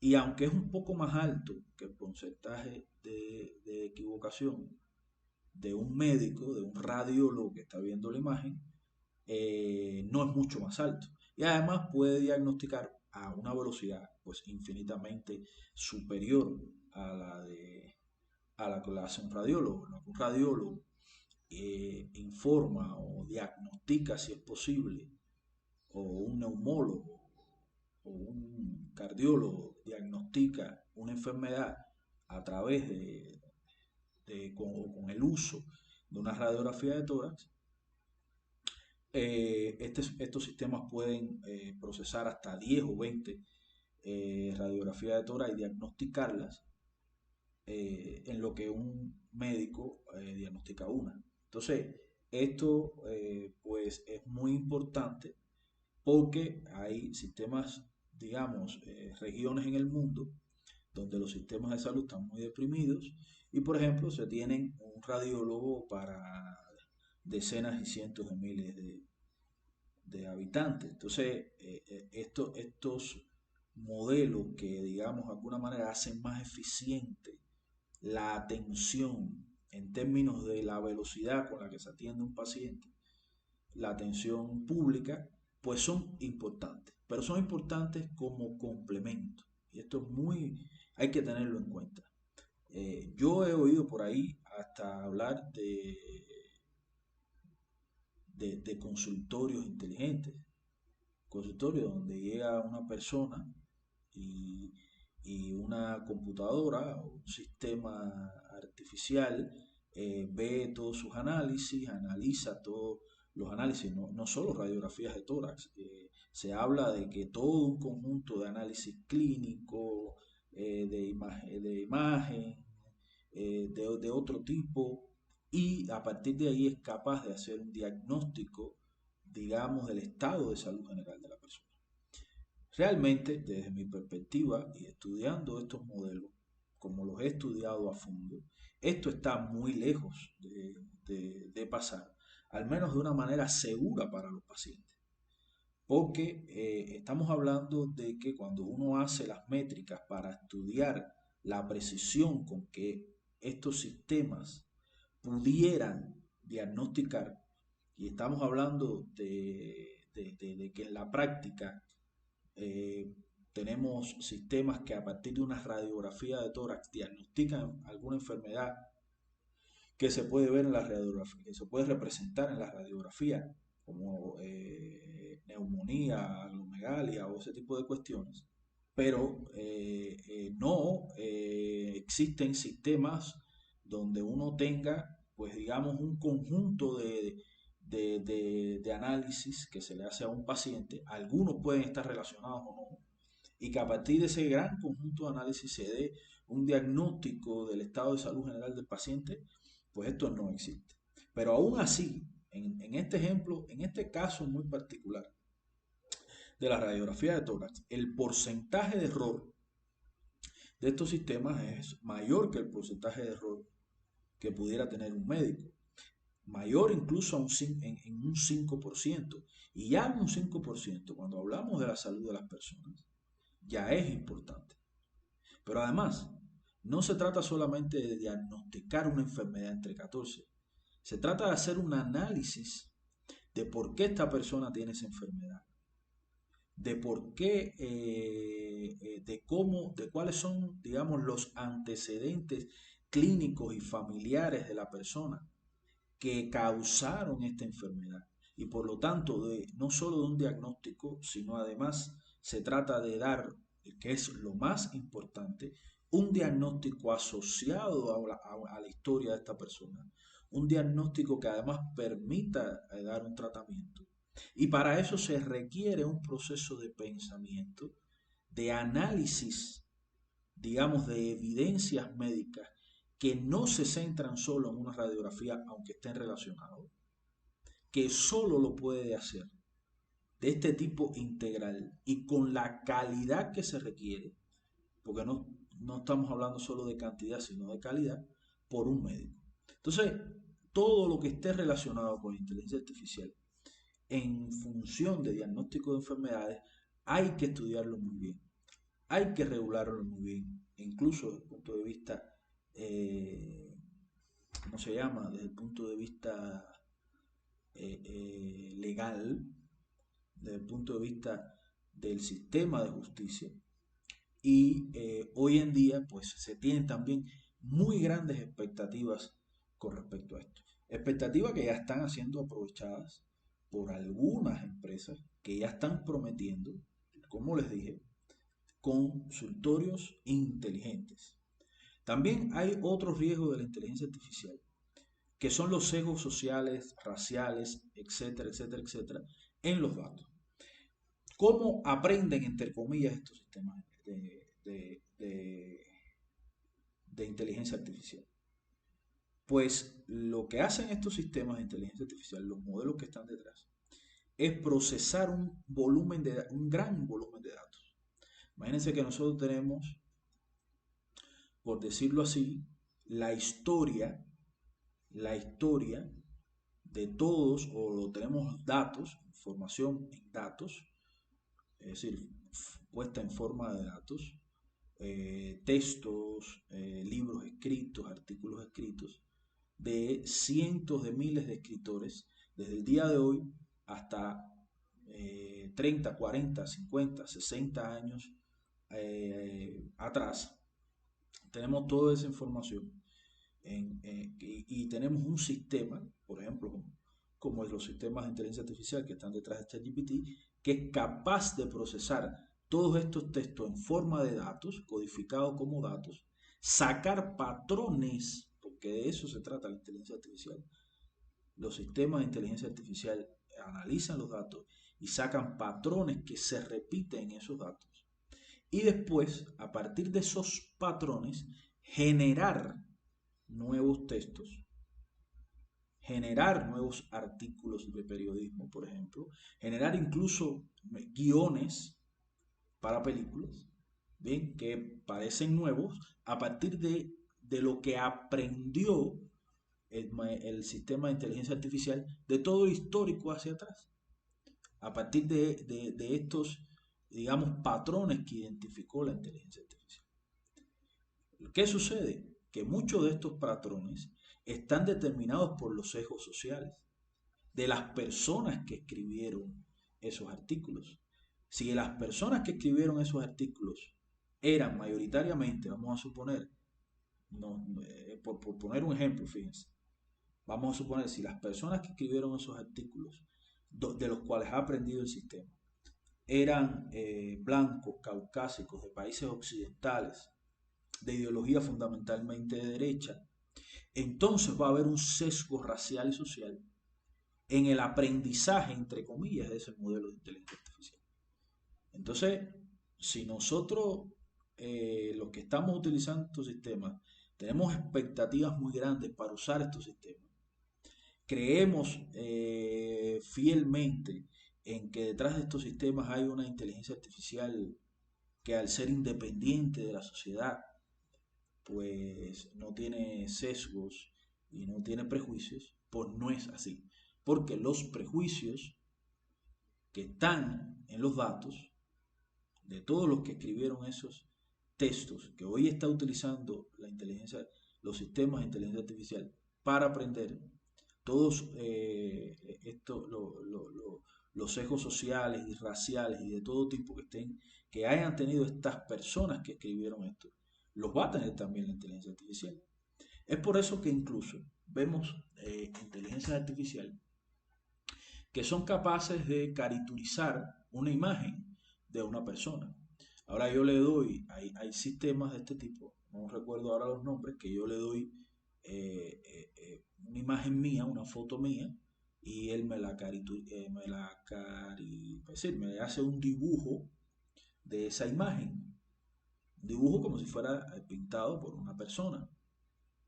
y aunque es un poco más alto que el porcentaje de equivocación de un médico, de un radiólogo que está viendo la imagen, no es mucho más alto. Y además puede diagnosticar a una velocidad pues infinitamente superior a la que la hace un radiólogo. ¿No? Un radiólogo informa o diagnostica si es posible, o un neumólogo o un cardiólogo diagnostica una enfermedad a través con el uso de una radiografía de tórax, estos sistemas pueden procesar hasta 10 o 20 radiografías de tórax y diagnosticarlas en lo que un médico diagnostica una. Entonces, esto pues es muy importante porque hay sistemas, digamos, regiones en el mundo donde los sistemas de salud están muy deprimidos y, por ejemplo, se tienen un radiólogo para decenas y cientos de miles de habitantes. Entonces, estos modelos que, digamos, de alguna manera hacen más eficiente la atención en términos de la velocidad con la que se atiende un paciente, la atención pública, pues son importantes, pero son importantes como complemento. Y esto es hay que tenerlo en cuenta. Yo he oído por ahí hasta hablar de consultorios inteligentes, consultorios donde llega una persona y, y una computadora o un sistema artificial ve todos sus análisis, analiza todos los análisis, no solo radiografías de tórax. Se habla de que todo un conjunto de análisis clínico, de imagen, de otro tipo, y a partir de ahí es capaz de hacer un diagnóstico, digamos, del estado de salud general de la persona. Realmente, desde mi perspectiva y estudiando estos modelos, como los he estudiado a fondo, esto está muy lejos de pasar, al menos de una manera segura para los pacientes. Porque estamos hablando de que cuando uno hace las métricas para estudiar la precisión con que estos sistemas pudieran diagnosticar, y estamos hablando de que en la práctica eh, tenemos sistemas que a partir de una radiografía de tórax diagnostican alguna enfermedad que se puede ver en la radiografía, que se puede representar en la radiografía, como neumonía, aglomegalia o ese tipo de cuestiones. Pero no existen sistemas donde uno tenga, pues digamos, un conjunto de análisis que se le hace a un paciente. Algunos pueden estar relacionados o no, y que a partir de ese gran conjunto de análisis se dé un diagnóstico del estado de salud general del paciente, pues esto no existe. Pero aún así, en este ejemplo, en este caso muy particular de la radiografía de tórax, el porcentaje de error de estos sistemas es mayor que el porcentaje de error que pudiera tener un médico. Mayor incluso en un 5%. Y ya en un 5%, cuando hablamos de la salud de las personas, ya es importante. Pero además, no se trata solamente de diagnosticar una enfermedad entre 14. Se trata de hacer un análisis de por qué esta persona tiene esa enfermedad, de por qué, de cómo, de cuáles son, digamos, los antecedentes clínicos y familiares de la persona que causaron esta enfermedad. Y por lo tanto, no solo de un diagnóstico, sino además se trata de dar, que es lo más importante, un diagnóstico asociado a la historia de esta persona. Un diagnóstico que además permita dar un tratamiento. Y para eso se requiere un proceso de pensamiento, de análisis, digamos, de evidencias médicas que no se centran solo en una radiografía, aunque estén relacionados, que solo lo puede hacer de este tipo integral y con la calidad que se requiere, porque no estamos hablando solo de cantidad, sino de calidad, por un médico. Entonces, todo lo que esté relacionado con inteligencia artificial en función de diagnóstico de enfermedades, hay que estudiarlo muy bien, hay que regularlo muy bien, incluso desde el punto de vista, ¿cómo se llama? Desde el punto de vista legal, desde el punto de vista del sistema de justicia. Y hoy en día, pues se tienen también muy grandes expectativas con respecto a esto. Expectativas que ya están siendo aprovechadas por algunas empresas que ya están prometiendo, como les dije, consultorios inteligentes. También hay otro riesgo de la inteligencia artificial, que son los sesgos sociales, raciales, etcétera, etcétera, etcétera, en los datos. ¿Cómo aprenden, entre comillas, estos sistemas de inteligencia artificial? Pues lo que hacen estos sistemas de inteligencia artificial, los modelos que están detrás, es procesar un gran volumen de datos. Imagínense que nosotros tenemos por decirlo así, la historia, la historia de todos, o lo tenemos datos, información en datos, es decir, puesta en forma de datos, textos, libros escritos, artículos escritos, de cientos de miles de escritores, desde el día de hoy hasta 30, 40, 50, 60 años atrás. Tenemos toda esa información y tenemos un sistema, por ejemplo, como los sistemas de inteligencia artificial que están detrás de ChatGPT, que es capaz de procesar todos estos textos en forma de datos, codificados como datos, sacar patrones, porque de eso se trata la inteligencia artificial. Los sistemas de inteligencia artificial analizan los datos y sacan patrones que se repiten en esos datos. Y después, a partir de esos patrones, generar nuevos textos, generar nuevos artículos de periodismo, por ejemplo, generar incluso guiones para películas, ¿bien? Que parecen nuevos a partir de lo que aprendió el sistema de inteligencia artificial de todo el histórico hacia atrás. A partir de estos, digamos, patrones que identificó la inteligencia artificial. ¿Qué sucede? Que muchos de estos patrones están determinados por los sesgos sociales de las personas que escribieron esos artículos. Si las personas que escribieron esos artículos eran mayoritariamente, vamos a suponer, no, por poner un ejemplo, fíjense, vamos a suponer si las personas que escribieron esos artículos, de los cuales ha aprendido el sistema, eran blancos, caucásicos, de países occidentales, de ideología fundamentalmente de derecha, entonces va a haber un sesgo racial y social en el aprendizaje, entre comillas, de ese modelo de inteligencia artificial. Entonces, si nosotros, los que estamos utilizando estos sistemas, tenemos expectativas muy grandes para usar estos sistemas, creemos fielmente en que detrás de estos sistemas hay una inteligencia artificial que al ser independiente de la sociedad, pues no tiene sesgos y no tiene prejuicios, pues no es así. Porque los prejuicios que están en los datos de todos los que escribieron esos textos que hoy está utilizando la inteligencia, los sistemas de inteligencia artificial para aprender, todos los sesgos sociales y raciales y de todo tipo que hayan tenido estas personas que escribieron esto, los va a tener también la inteligencia artificial. Es por eso que incluso vemos inteligencia artificial que son capaces de caricaturizar una imagen de una persona. Ahora yo le doy, hay sistemas de este tipo, no recuerdo ahora los nombres, que yo le doy una imagen mía, una foto mía, y él me hace un dibujo de esa imagen. Un dibujo como si fuera pintado por una persona.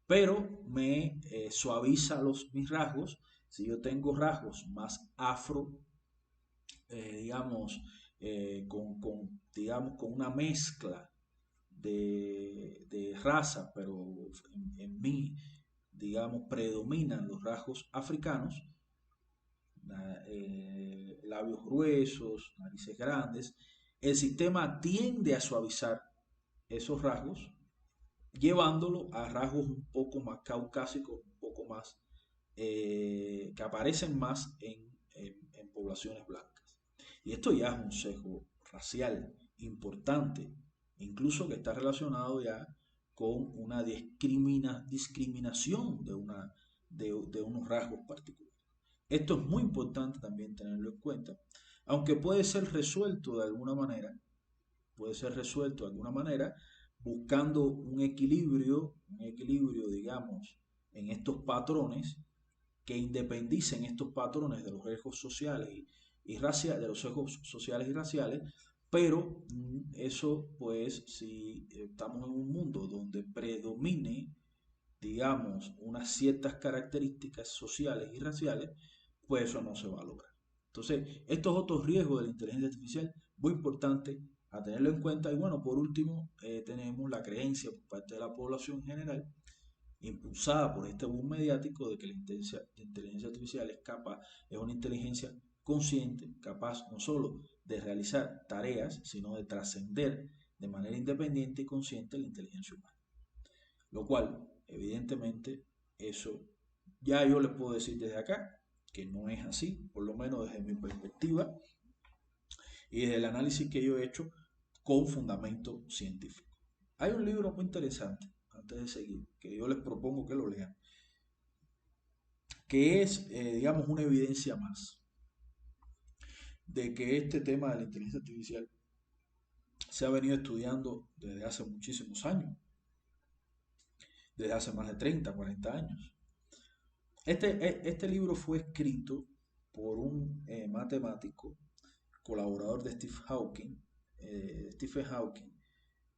Pero me suaviza mis rasgos. Si yo tengo rasgos más afro, digamos, digamos, con una mezcla de raza, pero en mí, digamos, predominan los rasgos africanos, labios gruesos, narices grandes, el sistema tiende a suavizar esos rasgos, llevándolo a rasgos un poco más caucásicos, un poco más, que aparecen más en poblaciones blancas. Y esto ya es un sesgo racial importante, incluso que está relacionado ya con una discriminación de unos rasgos particulares. Esto es muy importante también tenerlo en cuenta, aunque puede ser resuelto de alguna manera, puede ser resuelto de alguna manera buscando un equilibrio, digamos, en estos patrones que independicen estos patrones de los sesgos sociales y raciales, de los sesgos sociales y raciales, pero eso, pues, si estamos en un mundo donde predomine, digamos, unas ciertas características sociales y raciales, pues eso no se va a lograr. Entonces, estos otros riesgos de la inteligencia artificial, muy importante a tenerlo en cuenta. Y bueno, por último, tenemos la creencia por parte de la población en general, impulsada por este boom mediático, de que la inteligencia artificial es una inteligencia consciente, capaz no solo de realizar tareas, sino de trascender de manera independiente y consciente la inteligencia humana. Lo cual, evidentemente, eso ya yo les puedo decir desde acá que no es así, por lo menos desde mi perspectiva y desde el análisis que yo he hecho con fundamento científico. Hay un libro muy interesante, antes de seguir, que yo les propongo que lo lean, que es, digamos, una evidencia más de que este tema de la inteligencia artificial se ha venido estudiando desde hace muchísimos años, desde hace más de 30, 40 años. Este libro fue escrito por un matemático, colaborador de Stephen Hawking,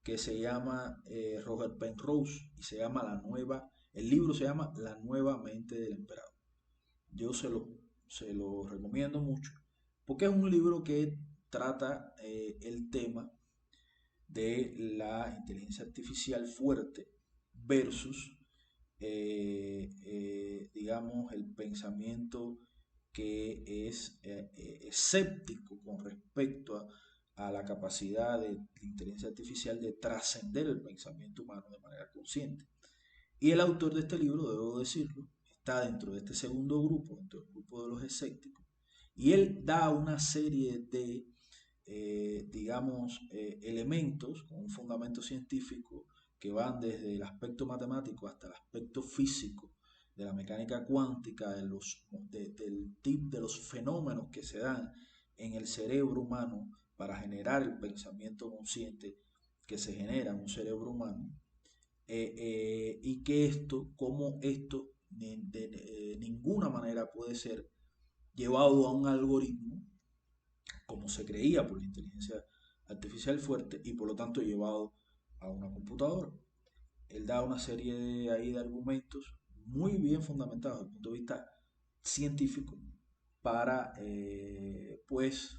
que se llama Roger Penrose, y el libro se llama La nueva mente del emperador. Yo se lo recomiendo mucho, porque es un libro que trata el tema de la inteligencia artificial fuerte versus, digamos, el pensamiento que es escéptico con respecto a la capacidad de la inteligencia artificial de trascender el pensamiento humano de manera consciente. Y el autor de este libro, debo decirlo, está dentro de este segundo grupo, dentro del grupo de los escépticos, y él da una serie de, digamos, elementos con un fundamento científico que van desde el aspecto matemático hasta el aspecto físico, de la mecánica cuántica, de los fenómenos que se dan en el cerebro humano para generar el pensamiento consciente que se genera en un cerebro humano, y que como esto de ninguna manera puede ser llevado a un algoritmo, como se creía por la inteligencia artificial fuerte, y por lo tanto llevado a una computadora. Él da una serie de argumentos muy bien fundamentados desde el punto de vista científico para, pues,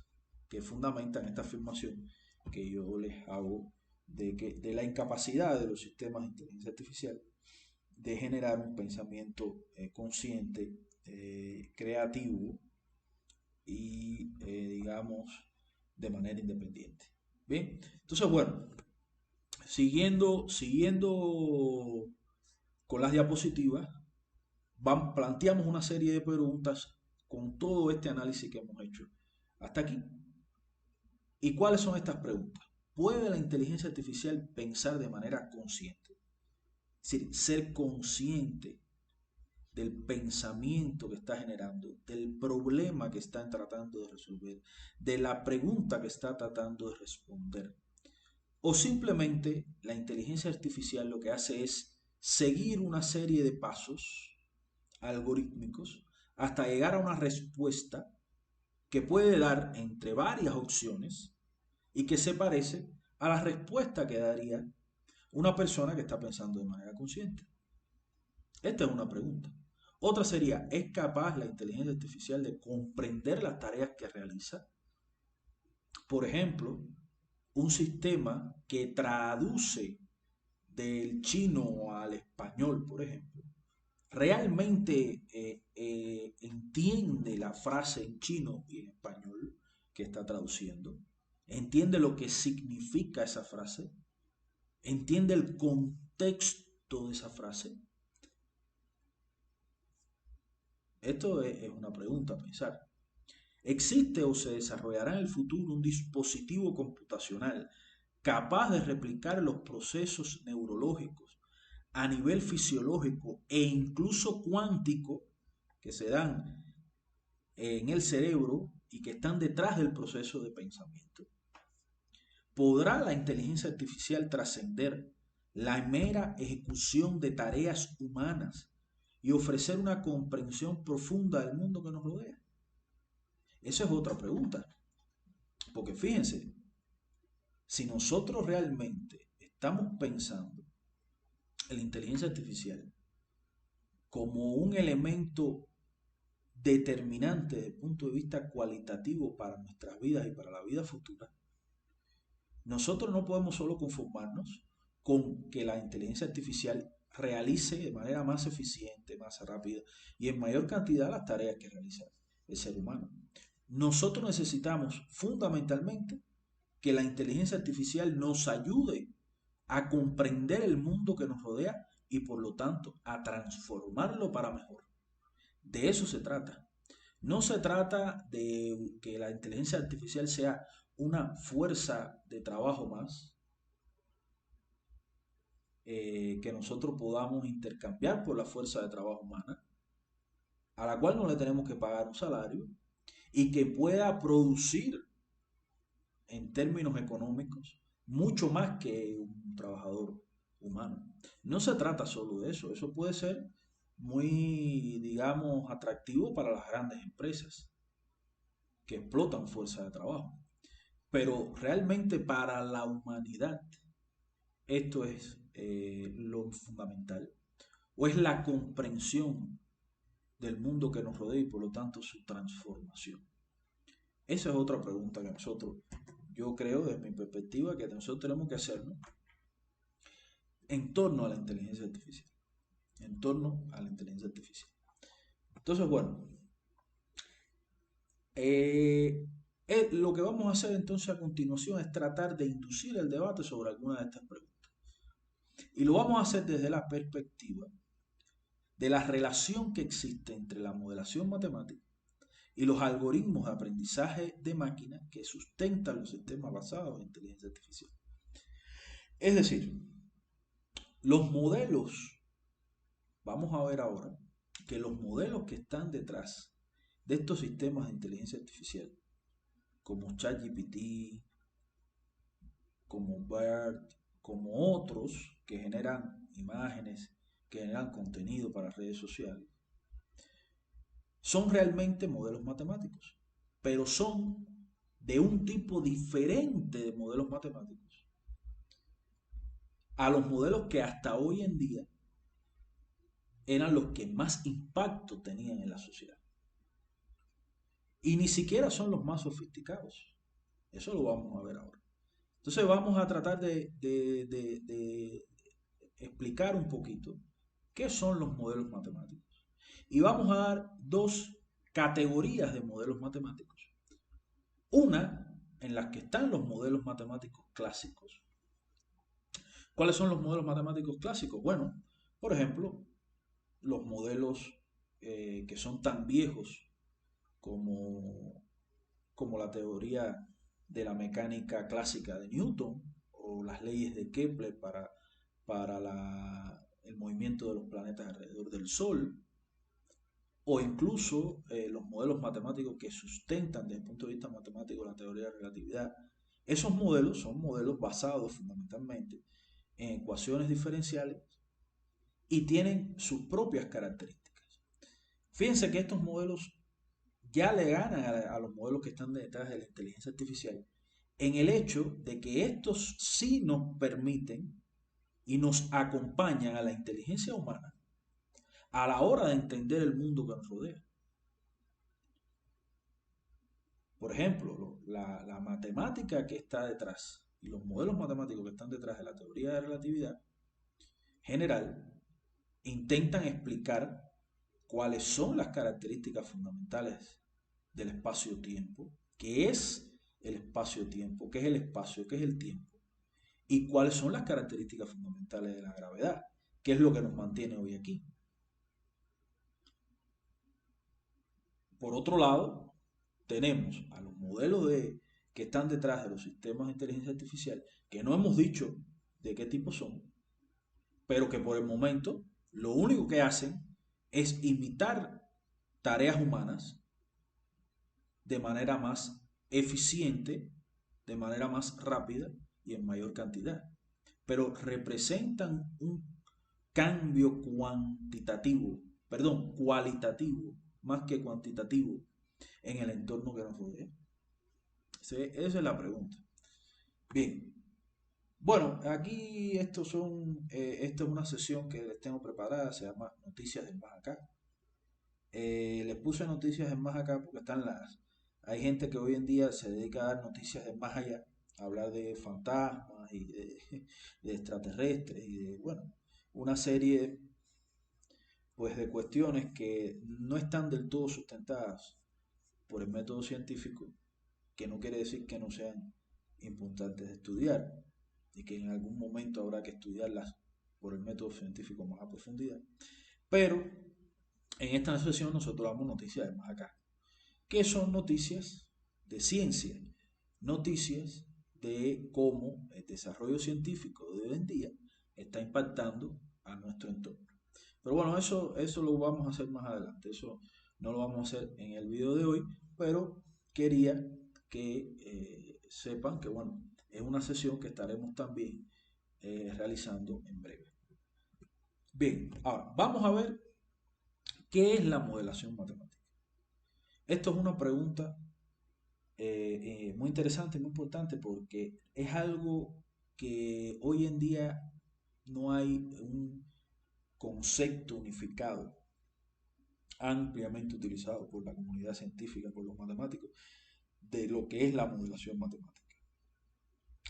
que fundamentan esta afirmación que yo les hago de la incapacidad de los sistemas de inteligencia artificial de generar un pensamiento consciente, creativo y, digamos, de manera independiente. Bien, entonces, bueno, siguiendo con las diapositivas, planteamos una serie de preguntas con todo este análisis que hemos hecho hasta aquí. ¿Y cuáles son estas preguntas? ¿Puede la inteligencia artificial pensar de manera consciente? Es decir, ser consciente del pensamiento que está generando, del problema que está tratando de resolver, de la pregunta que está tratando de responder. O simplemente la inteligencia artificial lo que hace es seguir una serie de pasos algorítmicos hasta llegar a una respuesta que puede dar entre varias opciones y que se parece a la respuesta que daría una persona que está pensando de manera consciente. Esta es una pregunta. Otra sería, ¿es capaz la inteligencia artificial de comprender las tareas que realiza? Por ejemplo, un sistema que traduce del chino al español, por ejemplo, realmente entiende la frase en chino y en español que está traduciendo, entiende lo que significa esa frase, entiende el contexto de esa frase. Esto es una pregunta a pensar. ¿Existe o se desarrollará en el futuro un dispositivo computacional capaz de replicar los procesos neurológicos a nivel fisiológico e incluso cuántico que se dan en el cerebro y que están detrás del proceso de pensamiento? ¿Podrá la inteligencia artificial trascender la mera ejecución de tareas humanas y ofrecer una comprensión profunda del mundo que nos rodea? Esa es otra pregunta. Porque fíjense, si nosotros realmente estamos pensando en la inteligencia artificial como un elemento determinante desde el punto de vista cualitativo para nuestras vidas y para la vida futura, Nosotros no podemos solo conformarnos con que la inteligencia artificial realice de manera más eficiente, más rápida y en mayor cantidad las tareas que realiza el ser humano. Nosotros necesitamos fundamentalmente que la inteligencia artificial nos ayude a comprender el mundo que nos rodea y por lo tanto a transformarlo para mejor. De eso se trata. No se trata de que la inteligencia artificial sea una fuerza de trabajo más que nosotros podamos intercambiar por la fuerza de trabajo humana, a la cual no le tenemos que pagar un salario y que pueda producir en términos económicos mucho más que un trabajador humano. No se trata solo de eso, eso puede ser muy, digamos, atractivo para las grandes empresas que explotan fuerza de trabajo. Pero realmente para la humanidad esto es lo fundamental, o es la comprensión del mundo que nos rodea y por lo tanto su transformación. Esa es otra pregunta que nosotros, yo creo desde mi perspectiva, que nosotros tenemos que hacernos en torno a la inteligencia artificial. En torno a la inteligencia artificial. Entonces, bueno, lo que vamos a hacer entonces a continuación es tratar de inducir el debate sobre alguna de estas preguntas. Y lo vamos a hacer desde la perspectiva de la relación que existe entre la modelación matemática y los algoritmos de aprendizaje de máquina que sustentan los sistemas basados en inteligencia artificial. Es decir, los modelos, vamos a ver ahora que los modelos que están detrás de estos sistemas de inteligencia artificial, como ChatGPT, como BERT, como otros que generan imágenes, que generan contenido para redes sociales, son realmente modelos matemáticos, pero son de un tipo diferente de modelos matemáticos a los modelos que hasta hoy en día eran los que más impacto tenían en la sociedad. Y ni siquiera son los más sofisticados. Eso lo vamos a ver ahora. Entonces vamos a tratar de explicar un poquito qué son los modelos matemáticos. Y vamos a dar dos categorías de modelos matemáticos. Una en la que están los modelos matemáticos clásicos. ¿Cuáles son los modelos matemáticos clásicos? Bueno, por ejemplo, los modelos que son tan viejos como, como la teoría de la mecánica clásica de Newton o las leyes de Kepler para el movimiento de los planetas alrededor del Sol, o incluso los modelos matemáticos que sustentan desde el punto de vista matemático la teoría de la relatividad. Esos modelos son modelos basados fundamentalmente en ecuaciones diferenciales y tienen sus propias características. Fíjense que estos modelos ya le ganan a los modelos que están detrás de la inteligencia artificial en el hecho de que estos sí nos permiten y nos acompañan a la inteligencia humana a la hora de entender el mundo que nos rodea. Por ejemplo, la matemática que está detrás y los modelos matemáticos que están detrás de la teoría de relatividad general intentan explicar cuáles son las características fundamentales del espacio-tiempo, qué es el espacio-tiempo, qué es el espacio, qué es el tiempo, y cuáles son las características fundamentales de la gravedad, qué es lo que nos mantiene hoy aquí. Por otro lado, tenemos a los modelos que están detrás de los sistemas de inteligencia artificial, que no hemos dicho de qué tipo son, pero que por el momento lo único que hacen es imitar tareas humanas de manera más eficiente, de manera más rápida y en mayor cantidad. Pero representan un cambio cualitativo, más que cuantitativo, en el entorno que nos rodea. Esa es la pregunta. Bien, bueno, aquí esta es una sesión que les tengo preparada, se llama Noticias del Más Acá. Les puse noticias del Más Acá porque hay gente que hoy en día se dedica a dar noticias del más allá, hablar de fantasmas y de extraterrestres y de, bueno, una serie pues de cuestiones que no están del todo sustentadas por el método científico, que no quiere decir que no sean importantes de estudiar y que en algún momento habrá que estudiarlas por el método científico más a profundidad. Pero en esta sesión nosotros damos noticias de más acá, que son noticias de ciencia, noticias de cómo el desarrollo científico de hoy en día está impactando a nuestro entorno. Pero bueno, eso lo vamos a hacer más adelante, eso no lo vamos a hacer en el video de hoy, pero quería que sepan que bueno, es una sesión que estaremos también realizando en breve. Bien, ahora vamos a ver qué es la modelación matemática. Esto es una pregunta muy interesante, muy importante, porque es algo que hoy en día no hay un concepto unificado ampliamente utilizado por la comunidad científica, por los matemáticos, de lo que es la modelación matemática.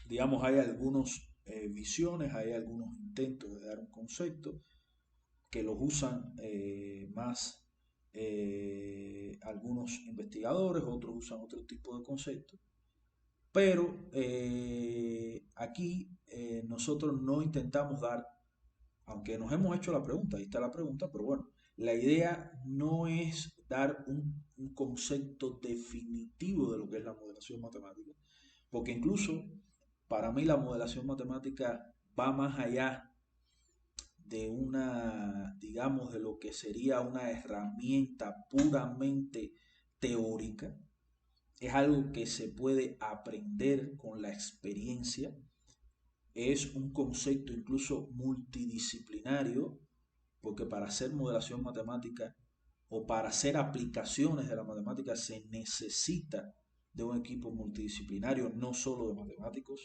Digamos, hay algunas visiones, hay algunos intentos de dar un concepto que los usan más algunos investigadores, otros usan otro tipo de conceptos. Pero aquí nosotros no intentamos dar, aunque nos hemos hecho la pregunta, ahí está la pregunta, pero bueno, la idea no es dar un concepto definitivo de lo que es la modelación matemática, porque incluso para mí la modelación matemática va más allá de una, digamos, de lo que sería una herramienta puramente teórica. Es algo que se puede aprender con la experiencia. Es un concepto incluso multidisciplinario, porque para hacer modelación matemática o para hacer aplicaciones de la matemática se necesita de un equipo multidisciplinario, no solo de matemáticos,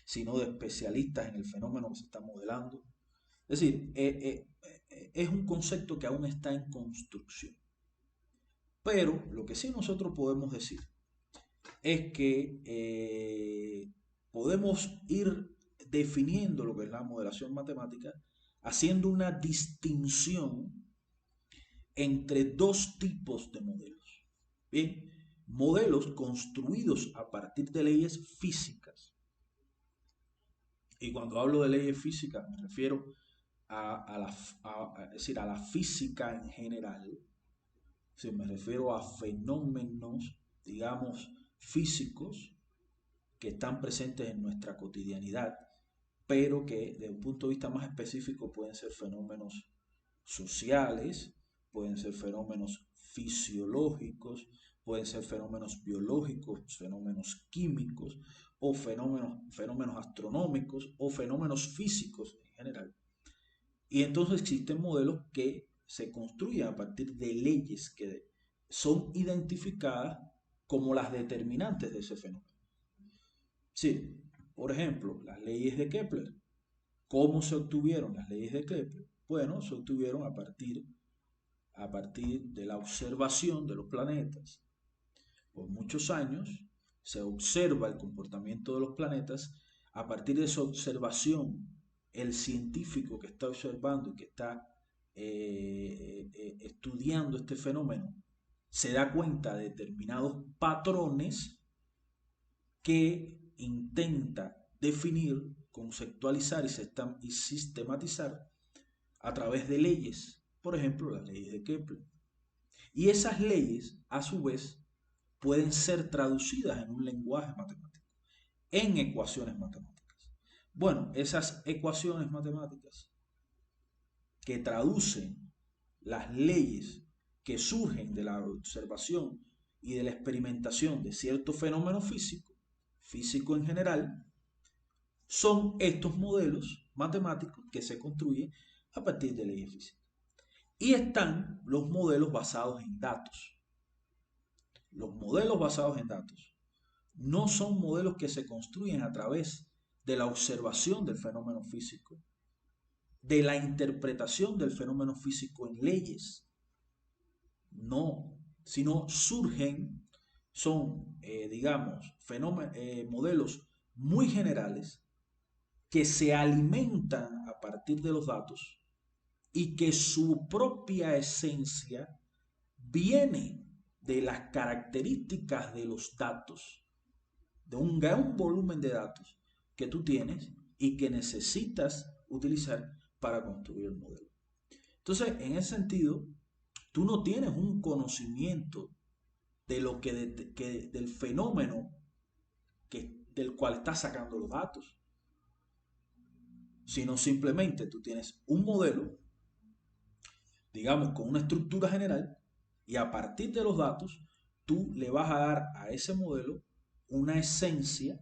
sino de especialistas en el fenómeno que se está modelando. Es decir, es un concepto que aún está en construcción. Pero lo que sí nosotros podemos decir es que podemos ir definiendo lo que es la modelación matemática haciendo una distinción entre dos tipos de modelos. Bien, modelos construidos a partir de leyes físicas. Y cuando hablo de leyes físicas me refiero es decir, a la física en general. Si me refiero a fenómenos, digamos, físicos que están presentes en nuestra cotidianidad, pero que desde un punto de vista más específico pueden ser fenómenos sociales, pueden ser fenómenos fisiológicos, pueden ser fenómenos biológicos, fenómenos químicos o fenómenos astronómicos o fenómenos físicos en general. Y entonces existen modelos que se construyen a partir de leyes que son identificadas como las determinantes de ese fenómeno. Sí, por ejemplo, las leyes de Kepler. ¿Cómo se obtuvieron las leyes de Kepler? Bueno, se obtuvieron a partir de la observación de los planetas. Por muchos años se observa el comportamiento de los planetas. A partir de esa observación, el científico que está observando y que está estudiando este fenómeno se da cuenta de determinados patrones que intenta definir, conceptualizar y sistematizar a través de leyes, por ejemplo, las leyes de Kepler. Y esas leyes, a su vez, pueden ser traducidas en un lenguaje matemático, en ecuaciones matemáticas. Bueno, esas ecuaciones matemáticas que traducen las leyes que surgen de la observación y de la experimentación de cierto fenómeno físico en general, son estos modelos matemáticos que se construyen a partir de leyes físicas. Y están los modelos basados en datos. Los modelos basados en datos no son modelos que se construyen a través de la observación del fenómeno físico, de la interpretación del fenómeno físico en leyes. No, sino surgen, son, digamos, modelos muy generales que se alimentan a partir de los datos y que su propia esencia viene de las características de los datos, de un gran volumen de datos que tú tienes y que necesitas utilizar para construir el modelo. Entonces, en ese sentido, tú no tienes un conocimiento de lo del fenómeno del cual estás sacando los datos, sino simplemente tú tienes un modelo, digamos, con una estructura general, y a partir de los datos, tú le vas a dar a ese modelo una esencia,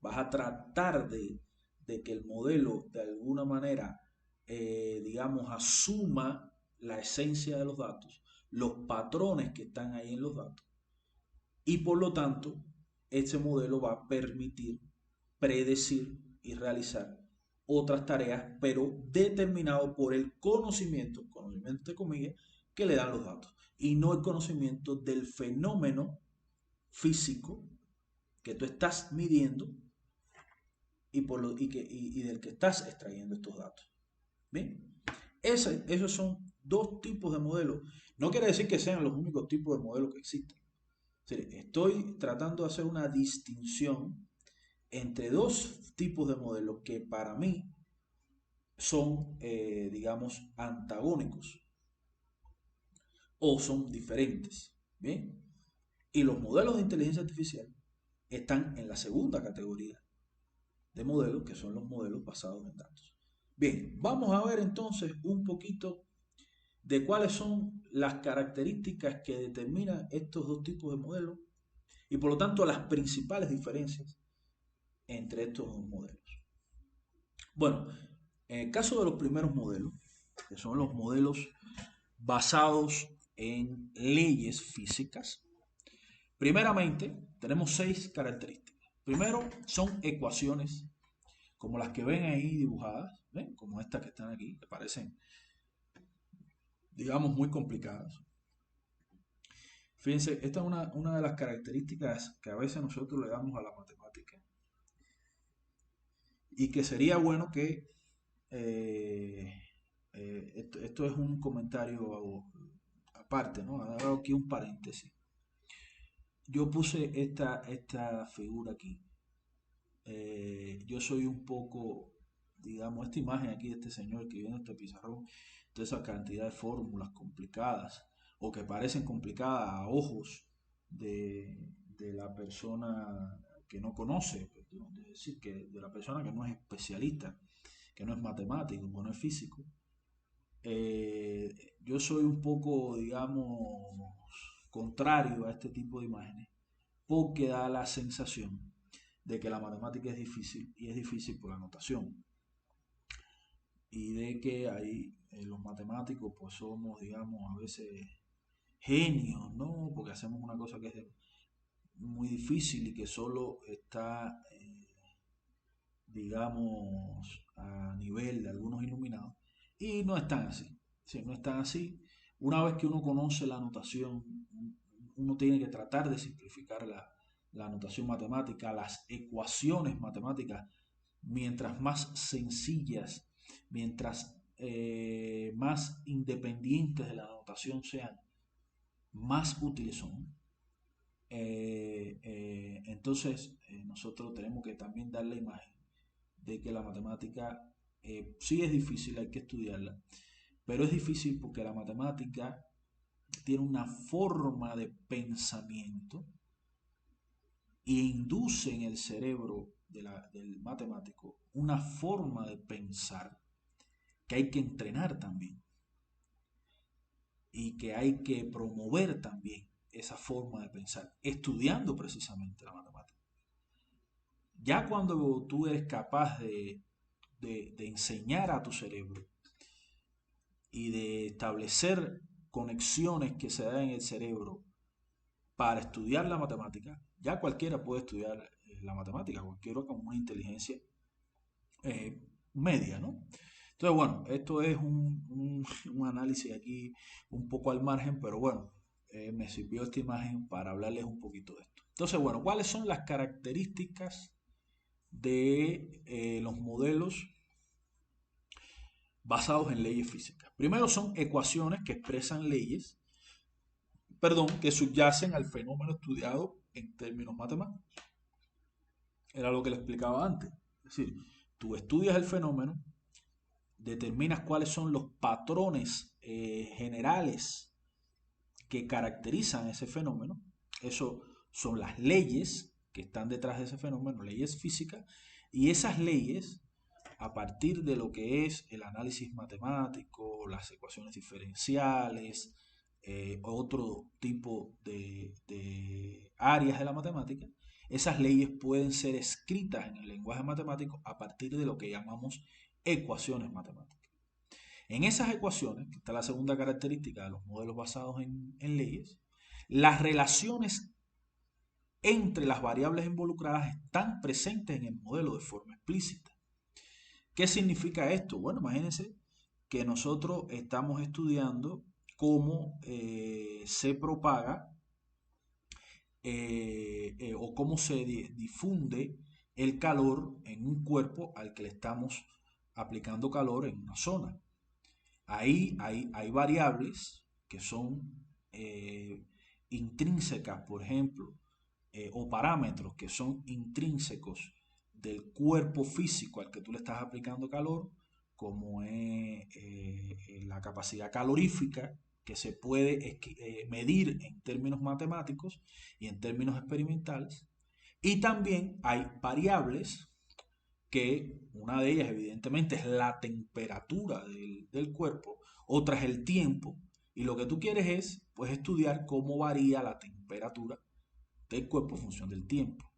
vas a tratar de que el modelo de alguna manera, digamos, asuma la esencia de los datos, los patrones que están ahí en los datos, y por lo tanto, ese modelo va a permitir predecir y realizar otras tareas, pero determinado por el conocimiento de comillas, que le dan los datos, y no el conocimiento del fenómeno físico que tú estás midiendo y del que estás extrayendo estos datos. ¿Bien? Esos son dos tipos de modelos. No quiere decir que sean los únicos tipos de modelos que existen. Estoy tratando de hacer una distinción entre dos tipos de modelos que para mí son, digamos, antagónicos o son diferentes. ¿Bien? Y los modelos de inteligencia artificial están en la segunda categoría de modelos, que son los modelos basados en datos. Bien, vamos a ver entonces un poquito de cuáles son las características que determinan estos dos tipos de modelos y por lo tanto las principales diferencias entre estos dos modelos. Bueno, en el caso de los primeros modelos, que son los modelos basados en leyes físicas, primeramente tenemos 6 características. Primero son ecuaciones como las que ven ahí dibujadas, ¿ven? Como estas que están aquí, que parecen, digamos, muy complicadas. Fíjense, esta es una de las características que a veces nosotros le damos a la matemática y que sería bueno que esto es un comentario aparte, ¿no? Ha dado aquí un paréntesis. Yo puse esta figura aquí. Yo soy un poco, digamos, esta imagen aquí de este señor que viene este pizarrón, toda esa cantidad de fórmulas complicadas o que parecen complicadas a ojos de la persona que no conoce, es decir, que de la persona que no es especialista, que no es matemático, que no es físico. Yo soy un poco, digamos, contrario a este tipo de imágenes, porque da la sensación de que la matemática es difícil y es difícil por la notación. Y de que ahí los matemáticos pues somos, digamos, a veces genios, ¿no? Porque hacemos una cosa que es muy difícil y que solo está, digamos, a nivel de algunos iluminados. Y no están así. Sí, no están así. Una vez que uno conoce la notación, uno tiene que tratar de simplificar la notación matemática, las ecuaciones matemáticas, mientras más sencillas, mientras más independientes de la notación sean, más útiles son. Entonces, nosotros tenemos que también dar la imagen de que la matemática sí es difícil, hay que estudiarla, pero es difícil porque la matemática tiene una forma de pensamiento e induce en el cerebro del matemático una forma de pensar que hay que entrenar también y que hay que promover también esa forma de pensar, estudiando precisamente la matemática. Ya cuando tú eres capaz de enseñar a tu cerebro y de establecer conexiones que se dan en el cerebro para estudiar la matemática, ya cualquiera puede estudiar la matemática, cualquiera con una inteligencia media, ¿no? Entonces, bueno, esto es un análisis aquí un poco al margen, pero bueno, me sirvió esta imagen para hablarles un poquito de esto. Entonces, bueno, ¿cuáles son las características de los modelos basados en leyes físicas. Primero son ecuaciones que expresan leyes, que subyacen al fenómeno estudiado en términos matemáticos. Era lo que le explicaba antes. Es decir, tú estudias el fenómeno, determinas cuáles son los patrones generales que caracterizan ese fenómeno. Eso son las leyes que están detrás de ese fenómeno, leyes físicas, y esas leyes, a partir de lo que es el análisis matemático, las ecuaciones diferenciales, otro tipo de áreas de la matemática, esas leyes pueden ser escritas en el lenguaje matemático a partir de lo que llamamos ecuaciones matemáticas. En esas ecuaciones, que está la segunda característica de los modelos basados en leyes, las relaciones entre las variables involucradas están presentes en el modelo de forma explícita. ¿Qué significa esto? Bueno, imagínense que nosotros estamos estudiando cómo se propaga o cómo se difunde el calor en un cuerpo al que le estamos aplicando calor en una zona. Ahí hay variables que son intrínsecas, por ejemplo, o parámetros que son intrínsecos del cuerpo físico al que tú le estás aplicando calor, como es la capacidad calorífica, que se puede medir en términos matemáticos y en términos experimentales. Y también hay variables que una de ellas evidentemente es la temperatura del cuerpo, otra es el tiempo, y lo que tú quieres es pues estudiar cómo varía la temperatura del cuerpo en función del tiempo.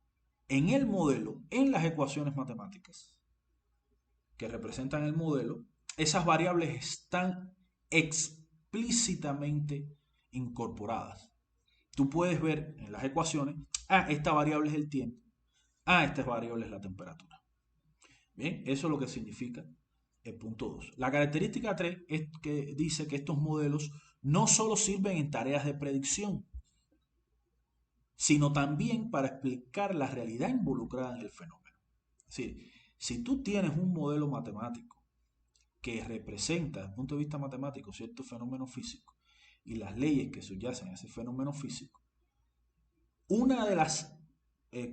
En el modelo, en las ecuaciones matemáticas que representan el modelo, esas variables están explícitamente incorporadas. Tú puedes ver en las ecuaciones, esta variable es el tiempo, esta variable es la temperatura. Bien, eso es lo que significa el punto 2. La característica 3 es que dice que estos modelos no solo sirven en tareas de predicción, sino también para explicar la realidad involucrada en el fenómeno. Es decir, si tú tienes un modelo matemático que representa desde el punto de vista matemático cierto fenómeno físico y las leyes que subyacen a ese fenómeno físico, una de las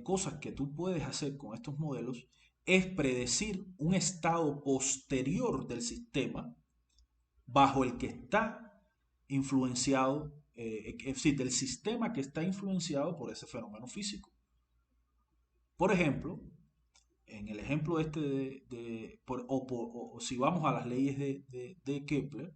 cosas que tú puedes hacer con estos modelos es predecir un estado posterior del sistema bajo el que está influenciado, es decir, del sistema que está influenciado por ese fenómeno físico. Por ejemplo, en el ejemplo este o si vamos a las leyes de Kepler,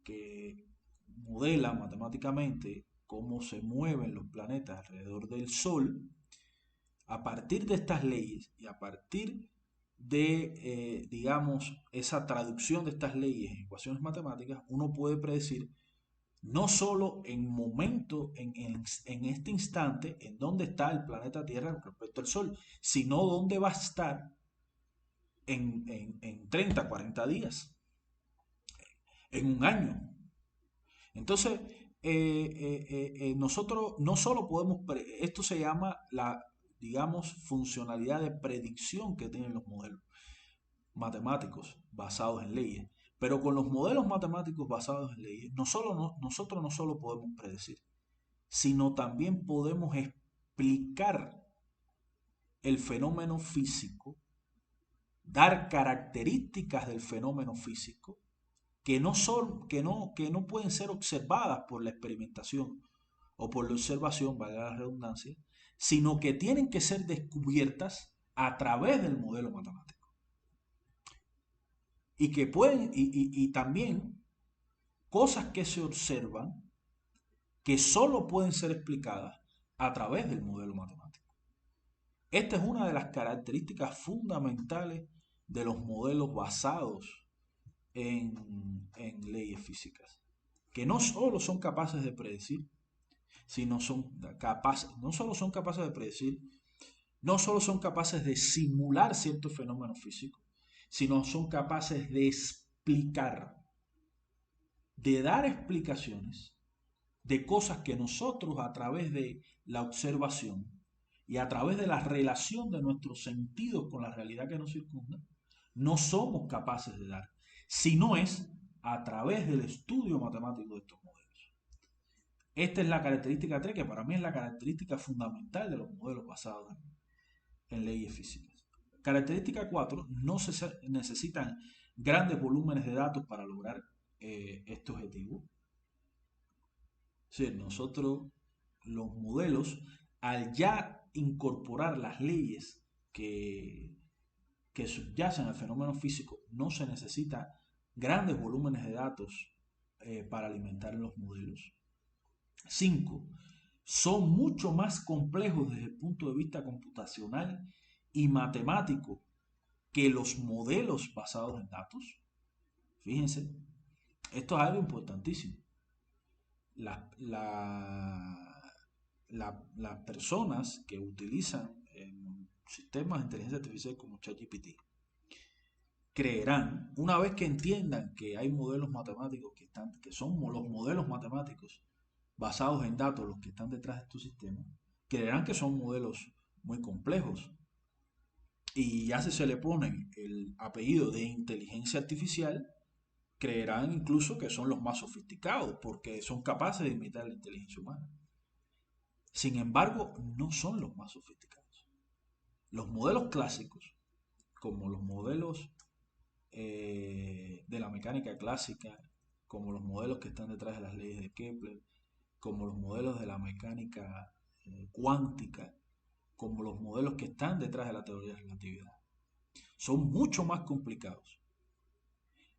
que modela matemáticamente cómo se mueven los planetas alrededor del Sol, a partir de estas leyes y a partir de, digamos, esa traducción de estas leyes en ecuaciones matemáticas, uno puede predecir no solo en este instante, en dónde está el planeta Tierra respecto al Sol, sino dónde va a estar en 30, 40 días, en un año. Entonces, nosotros no solo podemos, esto se llama la, digamos, funcionalidad de predicción que tienen los modelos matemáticos basados en leyes. Pero con los modelos matemáticos basados en leyes, nosotros no solo podemos predecir, sino también podemos explicar el fenómeno físico, dar características del fenómeno físico que no pueden ser observadas por la experimentación o por la observación, valga la redundancia, sino que tienen que ser descubiertas a través del modelo matemático. Y que pueden, y también cosas que se observan que solo pueden ser explicadas a través del modelo matemático. Esta es una de las características fundamentales de los modelos basados en leyes físicas, que no solo son capaces de predecir, no solo son capaces de predecir, no solo son capaces de simular ciertos fenómenos físicos, sino son capaces de explicar, de dar explicaciones de cosas que nosotros a través de la observación y a través de la relación de nuestros sentidos con la realidad que nos circunda, no somos capaces de dar, sino es a través del estudio matemático de estos modelos. Esta es la característica 3, que para mí es la característica fundamental de los modelos basados en leyes físicas. Característica 4, no se necesitan grandes volúmenes de datos para lograr este objetivo. Sí, nosotros, los modelos, al ya incorporar las leyes que subyacen al fenómeno físico, no se necesitan grandes volúmenes de datos para alimentar los modelos. 5. Son mucho más complejos desde el punto de vista computacional y matemático que los modelos basados en datos. Fíjense, esto es algo importantísimo. Las personas que utilizan sistemas de inteligencia artificial como ChatGPT creerán, una vez que entiendan que hay modelos matemáticos que son los modelos matemáticos basados en datos los que están detrás de estos sistemas, creerán que son modelos muy complejos. Y ya si se le pone el apellido de inteligencia artificial, creerán incluso que son los más sofisticados porque son capaces de imitar la inteligencia humana. Sin embargo, no son los más sofisticados. Los modelos clásicos, como los modelos de la mecánica clásica, como los modelos que están detrás de las leyes de Kepler, como los modelos de la mecánica cuántica, como los modelos que están detrás de la teoría de la relatividad, son mucho más complicados.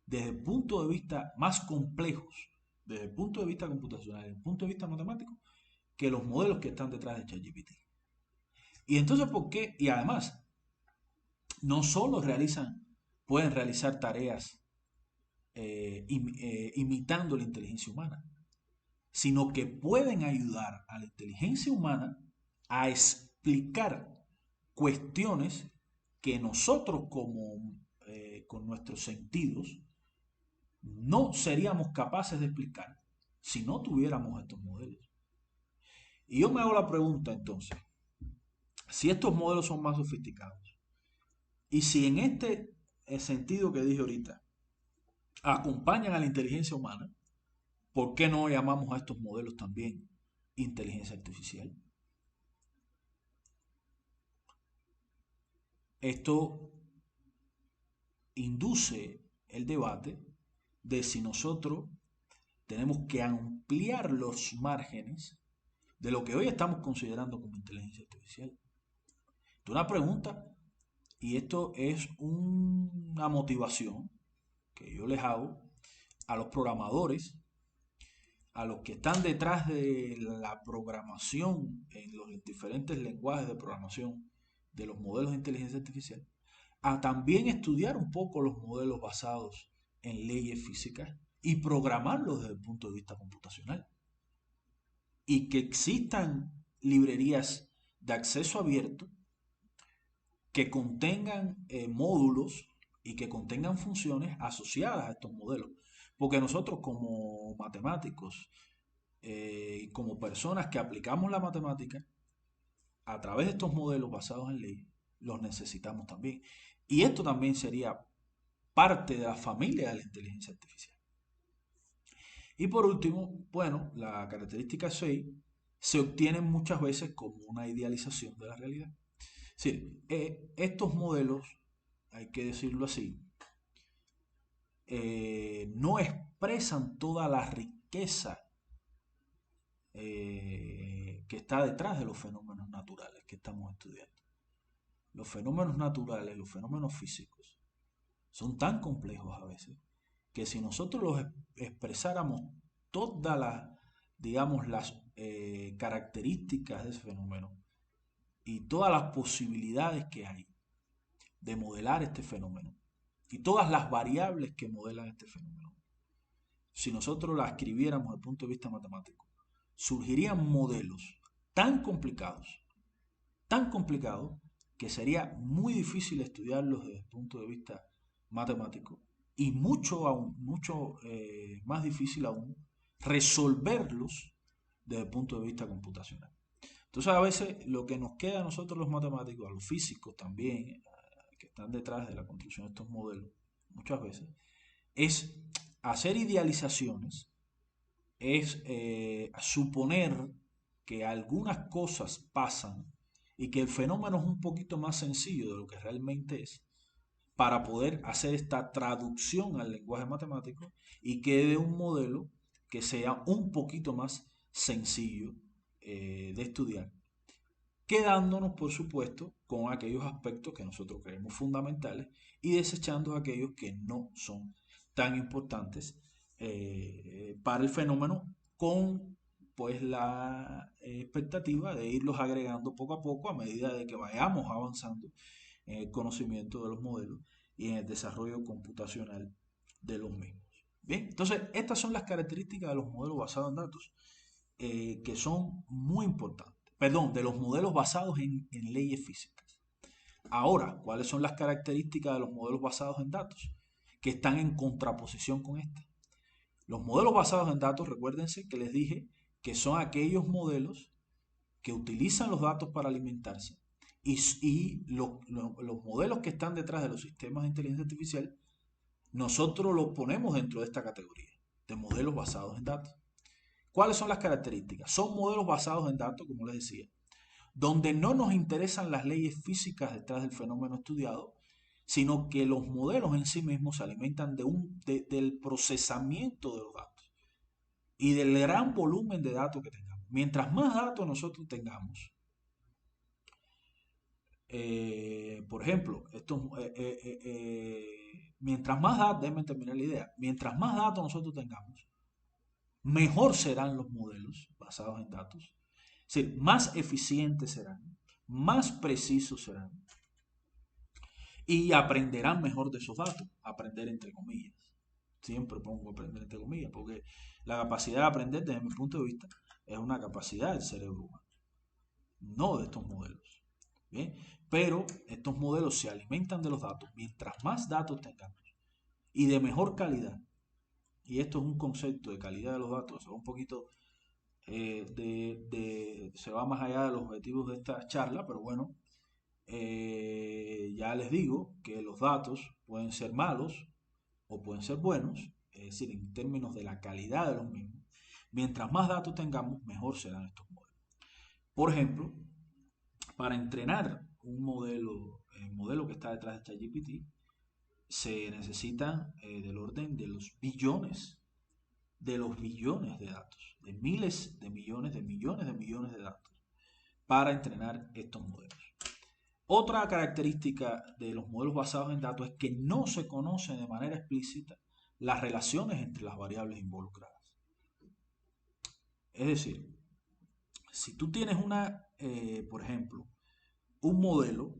Desde el punto de vista más complejos, desde el punto de vista computacional, desde el punto de vista matemático, que los modelos que están detrás de ChatGPT. Y entonces, ¿por qué? Y además, no solo pueden realizar tareas imitando la inteligencia humana, sino que pueden ayudar a la inteligencia humana a explicar cuestiones que nosotros con nuestros sentidos no seríamos capaces de explicar si no tuviéramos estos modelos. Y yo me hago la pregunta entonces, si estos modelos son más sofisticados y si en este sentido que dije ahorita acompañan a la inteligencia humana, ¿por qué no llamamos a estos modelos también inteligencia artificial? Esto induce el debate de si nosotros tenemos que ampliar los márgenes de lo que hoy estamos considerando como inteligencia artificial. Esto es una pregunta y esto es una motivación que yo les hago a los programadores, a los que están detrás de la programación en los diferentes lenguajes de programación de los modelos de inteligencia artificial, a también estudiar un poco los modelos basados en leyes físicas y programarlos desde el punto de vista computacional. Y que existan librerías de acceso abierto que contengan módulos y que contengan funciones asociadas a estos modelos. Porque nosotros como matemáticos y como personas que aplicamos la matemática, a través de estos modelos basados en leyes, los necesitamos también. Y esto también sería parte de la familia de la inteligencia artificial. Y por último, bueno, la característica 6 se obtiene muchas veces como una idealización de la realidad. Es decir, estos modelos, hay que decirlo así, no expresan toda la riqueza que está detrás de los fenómenos naturales que estamos estudiando. Los fenómenos naturales, los fenómenos físicos, son tan complejos a veces que si nosotros los expresáramos todas las características de ese fenómeno y todas las posibilidades que hay de modelar este fenómeno y todas las variables que modelan este fenómeno, si nosotros las escribiéramos desde el punto de vista matemático, surgirían modelos tan complicados, que sería muy difícil estudiarlos desde el punto de vista matemático y mucho más difícil aún resolverlos desde el punto de vista computacional. Entonces a veces lo que nos queda a nosotros los matemáticos, a los físicos también, que están detrás de la construcción de estos modelos, muchas veces, es hacer idealizaciones, es suponer que algunas cosas pasan y que el fenómeno es un poquito más sencillo de lo que realmente es, para poder hacer esta traducción al lenguaje matemático y quede un modelo que sea un poquito más sencillo de estudiar, quedándonos por supuesto con aquellos aspectos que nosotros creemos fundamentales y desechando aquellos que no son tan importantes para el fenómeno, con pues la expectativa de irlos agregando poco a poco a medida de que vayamos avanzando en el conocimiento de los modelos y en el desarrollo computacional de los mismos. Bien, entonces estas son las características de los modelos basados en datos, que son muy importantes. Perdón, de los modelos basados en leyes físicas. Ahora, ¿cuáles son las características de los modelos basados en datos que están en contraposición con estas? Los modelos basados en datos, recuérdense que les dije que son aquellos modelos que utilizan los datos para alimentarse, y los modelos que están detrás de los sistemas de inteligencia artificial, nosotros los ponemos dentro de esta categoría de modelos basados en datos. ¿Cuáles son las características? Son modelos basados en datos, como les decía, donde no nos interesan las leyes físicas detrás del fenómeno estudiado, sino que los modelos en sí mismos se alimentan del procesamiento de los datos y del gran volumen de datos que tengamos. Mientras más datos nosotros tengamos, por ejemplo, mientras más datos, déjenme terminar la idea, mientras más datos nosotros tengamos, mejor serán los modelos basados en datos, es decir, más eficientes serán, más precisos serán y aprenderán mejor de esos datos, aprender entre comillas. Siempre pongo aprender entre comillas, porque la capacidad de aprender, desde mi punto de vista, es una capacidad del cerebro humano, no de estos modelos. ¿Bien? Pero estos modelos se alimentan de los datos. Mientras más datos tengamos y de mejor calidad, y esto es un concepto de calidad de los datos, es un poquito se va más allá de los objetivos de esta charla, pero bueno, ya les digo que los datos pueden ser malos o pueden ser buenos, es decir, en términos de la calidad de los mismos. Mientras más datos tengamos, mejor serán estos modelos. Por ejemplo, para entrenar un modelo, el modelo que está detrás de ChatGPT, se necesitan del orden de los billones de datos, de miles de millones, de millones de datos para entrenar estos modelos. Otra característica de los modelos basados en datos es que no se conocen de manera explícita las relaciones entre las variables involucradas. Es decir, si tú tienes por ejemplo, un modelo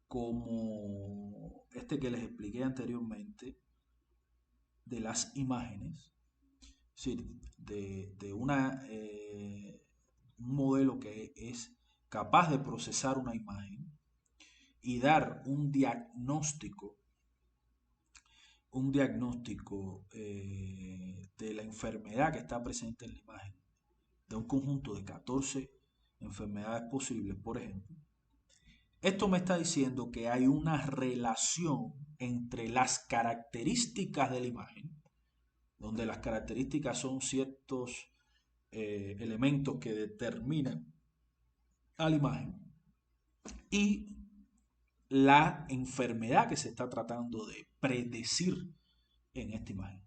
como este que les expliqué anteriormente de las imágenes, es decir, de un modelo que es capaz de procesar una imagen y dar un diagnóstico de la enfermedad que está presente en la imagen, de un conjunto de 14 enfermedades posibles, por ejemplo. Esto me está diciendo que hay una relación entre las características de la imagen, donde las características son ciertos elementos que determinan a la imagen, y la enfermedad que se está tratando de predecir en esta imagen.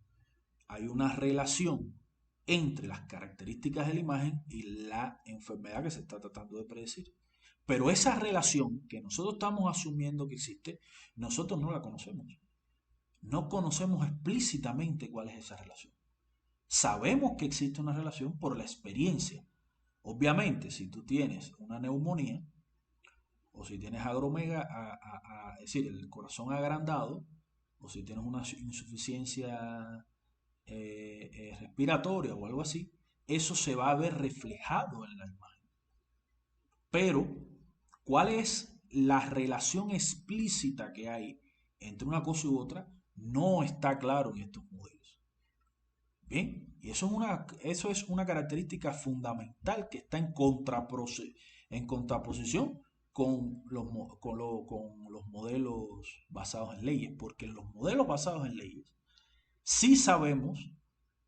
Hay una relación entre las características de la imagen y la enfermedad que se está tratando de predecir. Pero esa relación que nosotros estamos asumiendo que existe, nosotros no la conocemos. No conocemos explícitamente cuál es esa relación. Sabemos que existe una relación por la experiencia. Obviamente, si tú tienes una neumonía, o si tienes es decir, el corazón agrandado, o si tienes una insuficiencia respiratoria o algo así, eso se va a ver reflejado en la imagen. Pero, ¿cuál es la relación explícita que hay entre una cosa u otra? No está claro en estos modelos. Bien, y eso es una característica fundamental que está en contraposición con con los modelos basados en leyes, porque en los modelos basados en leyes sí sabemos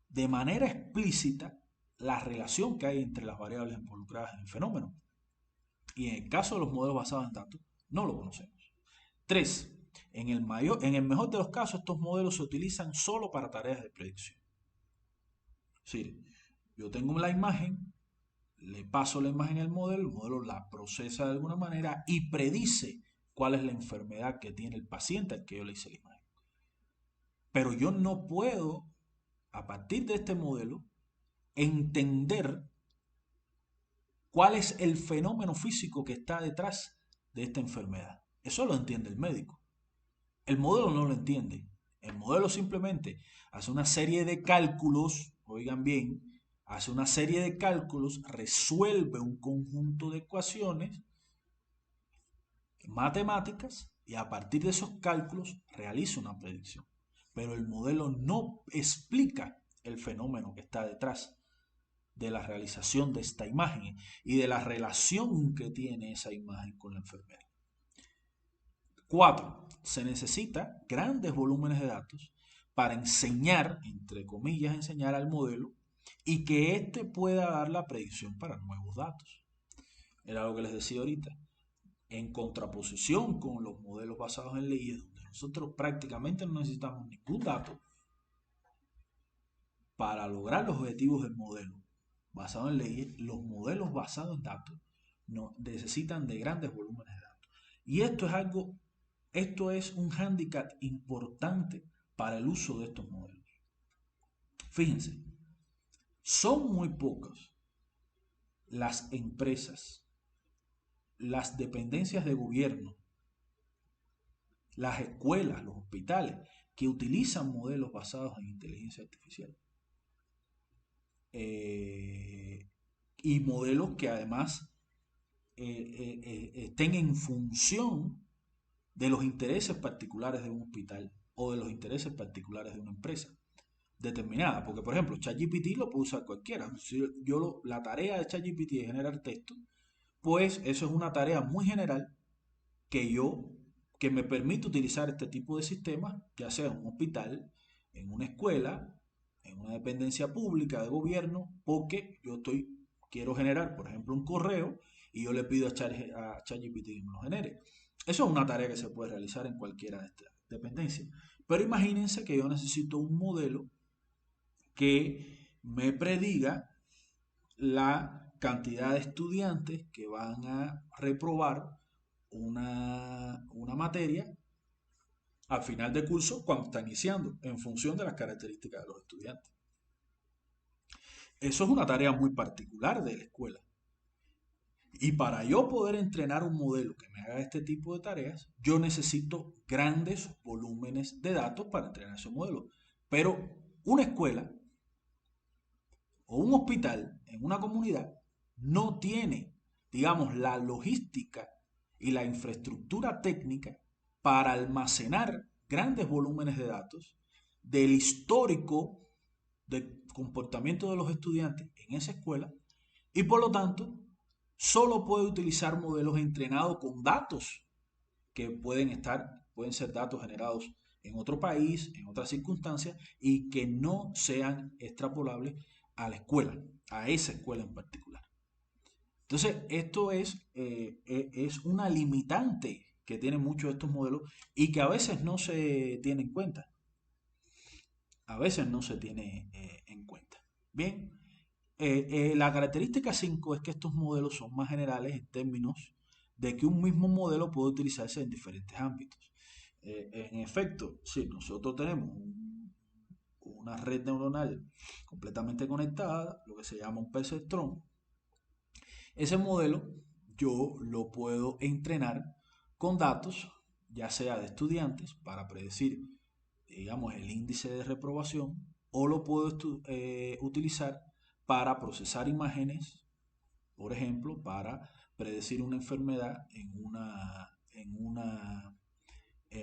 de manera explícita la relación que hay entre las variables involucradas en el fenómeno. Y en el caso de los modelos basados en datos, no lo conocemos. 3. En el mejor de los casos, estos modelos se utilizan solo para tareas de predicción. Es decir, yo tengo la imagen, le paso la imagen al modelo, el modelo la procesa de alguna manera y predice cuál es la enfermedad que tiene el paciente al que yo le hice la imagen. Pero yo no puedo, a partir de este modelo, entender cuál es el fenómeno físico que está detrás de esta enfermedad. Eso lo entiende el médico. El modelo no lo entiende. El modelo simplemente hace una serie de cálculos, oigan bien, hace una serie de cálculos, resuelve un conjunto de ecuaciones matemáticas y a partir de esos cálculos realiza una predicción. Pero el modelo no explica el fenómeno que está detrás de la realización de esta imagen y de la relación que tiene esa imagen con la enfermedad. 4. Se necesita grandes volúmenes de datos para enseñar, entre comillas, enseñar al modelo y que éste pueda dar la predicción para nuevos datos. Era lo que les decía ahorita. En contraposición con los modelos basados en leyes, donde nosotros prácticamente no necesitamos ningún dato para lograr los objetivos del modelo basado en leyes, los modelos basados en datos no, necesitan de grandes volúmenes de datos. Y esto es un hándicap importante para el uso de estos modelos. Fíjense, son muy pocas las empresas, las dependencias de gobierno, las escuelas, los hospitales, que utilizan modelos basados en inteligencia artificial. Y modelos que además estén en función de los intereses particulares de un hospital o de los intereses particulares de una empresa determinada. Porque, por ejemplo, ChatGPT lo puede usar cualquiera. Si la tarea de ChatGPT es generar texto, pues eso es una tarea muy general que me permite utilizar este tipo de sistemas, ya sea en un hospital, en una escuela, en una dependencia pública de gobierno, porque quiero generar, por ejemplo, un correo y yo le pido a ChatGPT que me lo genere. Eso es una tarea que se puede realizar en cualquiera de estas dependencias. Pero imagínense que yo necesito un modelo que me prediga la cantidad de estudiantes que van a reprobar una materia al final de curso cuando está iniciando, en función de las características de los estudiantes. Eso es una tarea muy particular de la escuela. Y para yo poder entrenar un modelo que me haga este tipo de tareas, yo necesito grandes volúmenes de datos para entrenar ese modelo. Pero una escuela o un hospital en una comunidad no tiene, digamos, la logística y la infraestructura técnica para almacenar grandes volúmenes de datos del histórico de comportamiento de los estudiantes en esa escuela y por lo tanto solo puede utilizar modelos entrenados con datos que pueden ser datos generados en otro país, en otras circunstancias y que no sean extrapolables a la escuela, a esa escuela en particular. Entonces, esto es una limitante que tienen muchos de estos modelos y que a veces no se tiene en cuenta. A veces no se tiene en cuenta. Bien, la característica 5 es que estos modelos son más generales en términos de que un mismo modelo puede utilizarse en diferentes ámbitos. En efecto, si nosotros tenemos una red neuronal completamente conectada, lo que se llama un perceptrón, ese modelo yo lo puedo entrenar con datos, ya sea de estudiantes, para predecir, digamos, el índice de reprobación, o lo puedo utilizar para procesar imágenes, por ejemplo, para predecir una enfermedad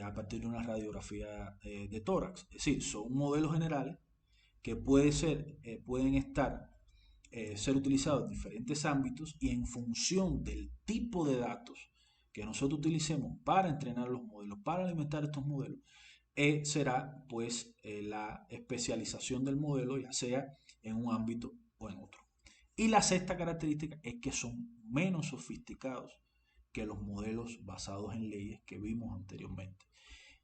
a partir de una radiografía de tórax. Es decir, son modelos generales que pueden ser utilizados en diferentes ámbitos y en función del tipo de datos que nosotros utilicemos para entrenar los modelos, para alimentar estos modelos, será pues la especialización del modelo, ya sea en un ámbito o en otro. Y la sexta característica es que son menos sofisticados que los modelos basados en leyes que vimos anteriormente.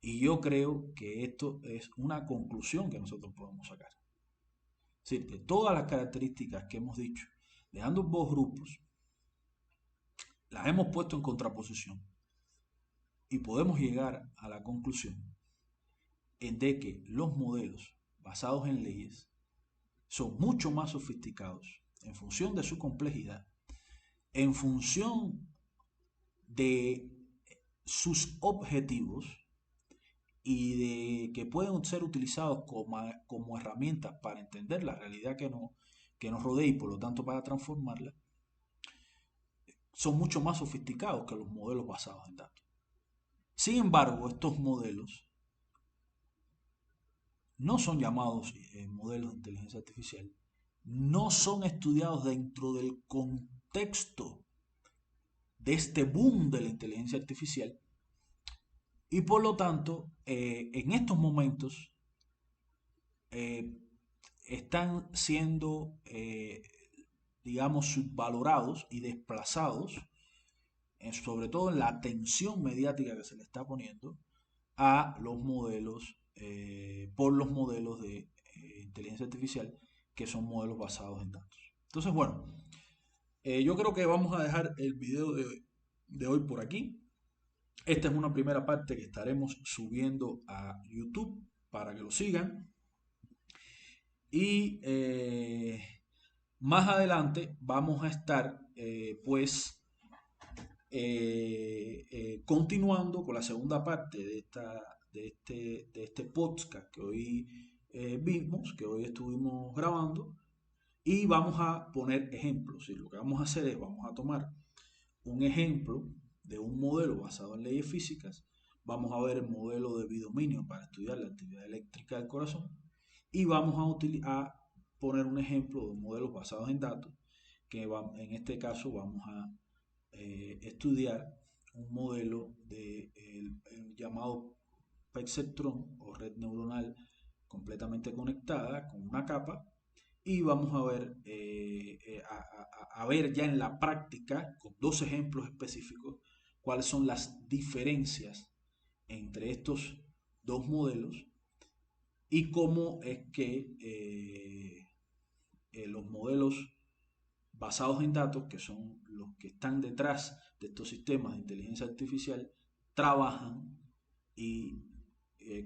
Y yo creo que esto es una conclusión que nosotros podemos sacar. Es decir, de todas las características que hemos dicho de ambos grupos, las hemos puesto en contraposición y podemos llegar a la conclusión de que los modelos basados en leyes son mucho más sofisticados en función de su complejidad, en función de sus objetivos y de que pueden ser utilizados como herramientas para entender la realidad que nos rodea y por lo tanto para transformarla, son mucho más sofisticados que los modelos basados en datos. Sin embargo, estos modelos no son llamados modelos de inteligencia artificial, no son estudiados dentro del contexto de este boom de la inteligencia artificial y por lo tanto en estos momentos eh, están siendo, digamos, subvalorados y desplazados, sobre todo en la atención mediática que se le está poniendo a los modelos, por los modelos de inteligencia artificial que son modelos basados en datos. Entonces, bueno, yo creo que vamos a dejar el video de hoy por aquí. Esta es una primera parte que estaremos subiendo a YouTube para que lo sigan. Y más adelante vamos a estar pues continuando con la segunda parte de este podcast que hoy vimos, que hoy estuvimos grabando, y vamos a poner ejemplos. Y lo que vamos a hacer es, vamos a tomar un ejemplo de un modelo basado en leyes físicas, vamos a ver el modelo de bidominio para estudiar la actividad eléctrica del corazón, y vamos a poner un ejemplo de modelos basados en datos, que en este caso vamos a estudiar un modelo el llamado perceptrón o red neuronal completamente conectada con una capa y vamos a ver, a ver ya en la práctica con dos ejemplos específicos cuáles son las diferencias entre estos dos modelos y cómo es que los modelos basados en datos, que son los que están detrás de estos sistemas de inteligencia artificial, trabajan y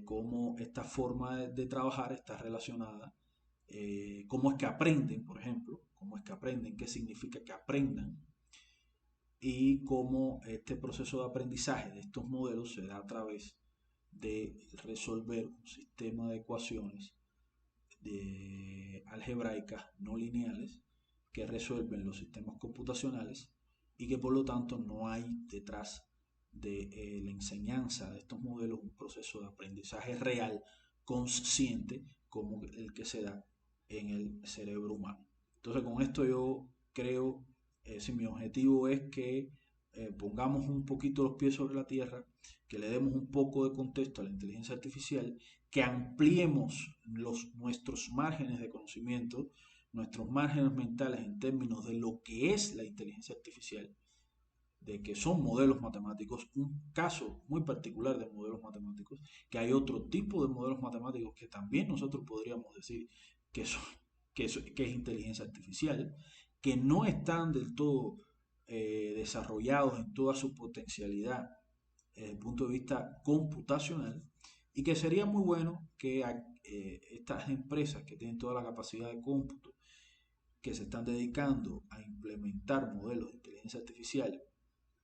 cómo esta forma de trabajar está relacionada, cómo es que aprenden, por ejemplo, cómo es que aprenden, qué significa que aprendan y cómo este proceso de aprendizaje de estos modelos se da a través de resolver un sistema de ecuaciones algebraicas no lineales que resuelven los sistemas computacionales y que por lo tanto no hay detrás de la enseñanza de estos modelos un proceso de aprendizaje real, consciente, como el que se da en el cerebro humano. Entonces con esto yo creo, si mi objetivo es que pongamos un poquito los pies sobre la tierra, que le demos un poco de contexto a la inteligencia artificial, que ampliemos nuestros márgenes de conocimiento, nuestros márgenes mentales en términos de lo que es la inteligencia artificial, de que son modelos matemáticos, un caso muy particular de modelos matemáticos, que hay otro tipo de modelos matemáticos que también nosotros podríamos decir que, que es inteligencia artificial, que no están del todo desarrollados en toda su potencialidad desde el punto de vista computacional y que sería muy bueno que estas empresas que tienen toda la capacidad de cómputo, que se están dedicando a implementar modelos de inteligencia artificial,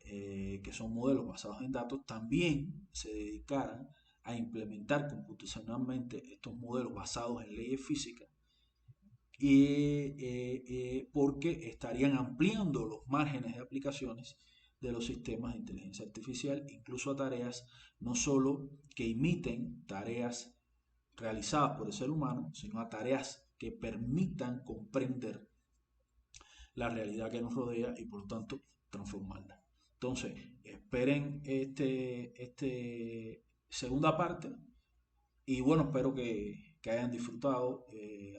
que son modelos basados en datos, también se dedicaran a implementar computacionalmente estos modelos basados en leyes físicas porque estarían ampliando los márgenes de aplicaciones de los sistemas de inteligencia artificial, incluso a tareas no solo que imiten tareas realizadas por el ser humano, sino a tareas que permitan comprender la realidad que nos rodea y por lo tanto transformarla. Entonces, esperen este segunda parte y bueno, espero que hayan disfrutado,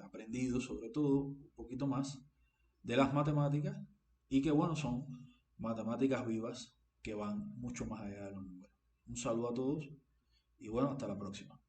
aprendido sobre todo un poquito más de las matemáticas y que bueno, son matemáticas vivas que van mucho más allá de los números. Un saludo a todos y bueno, hasta la próxima.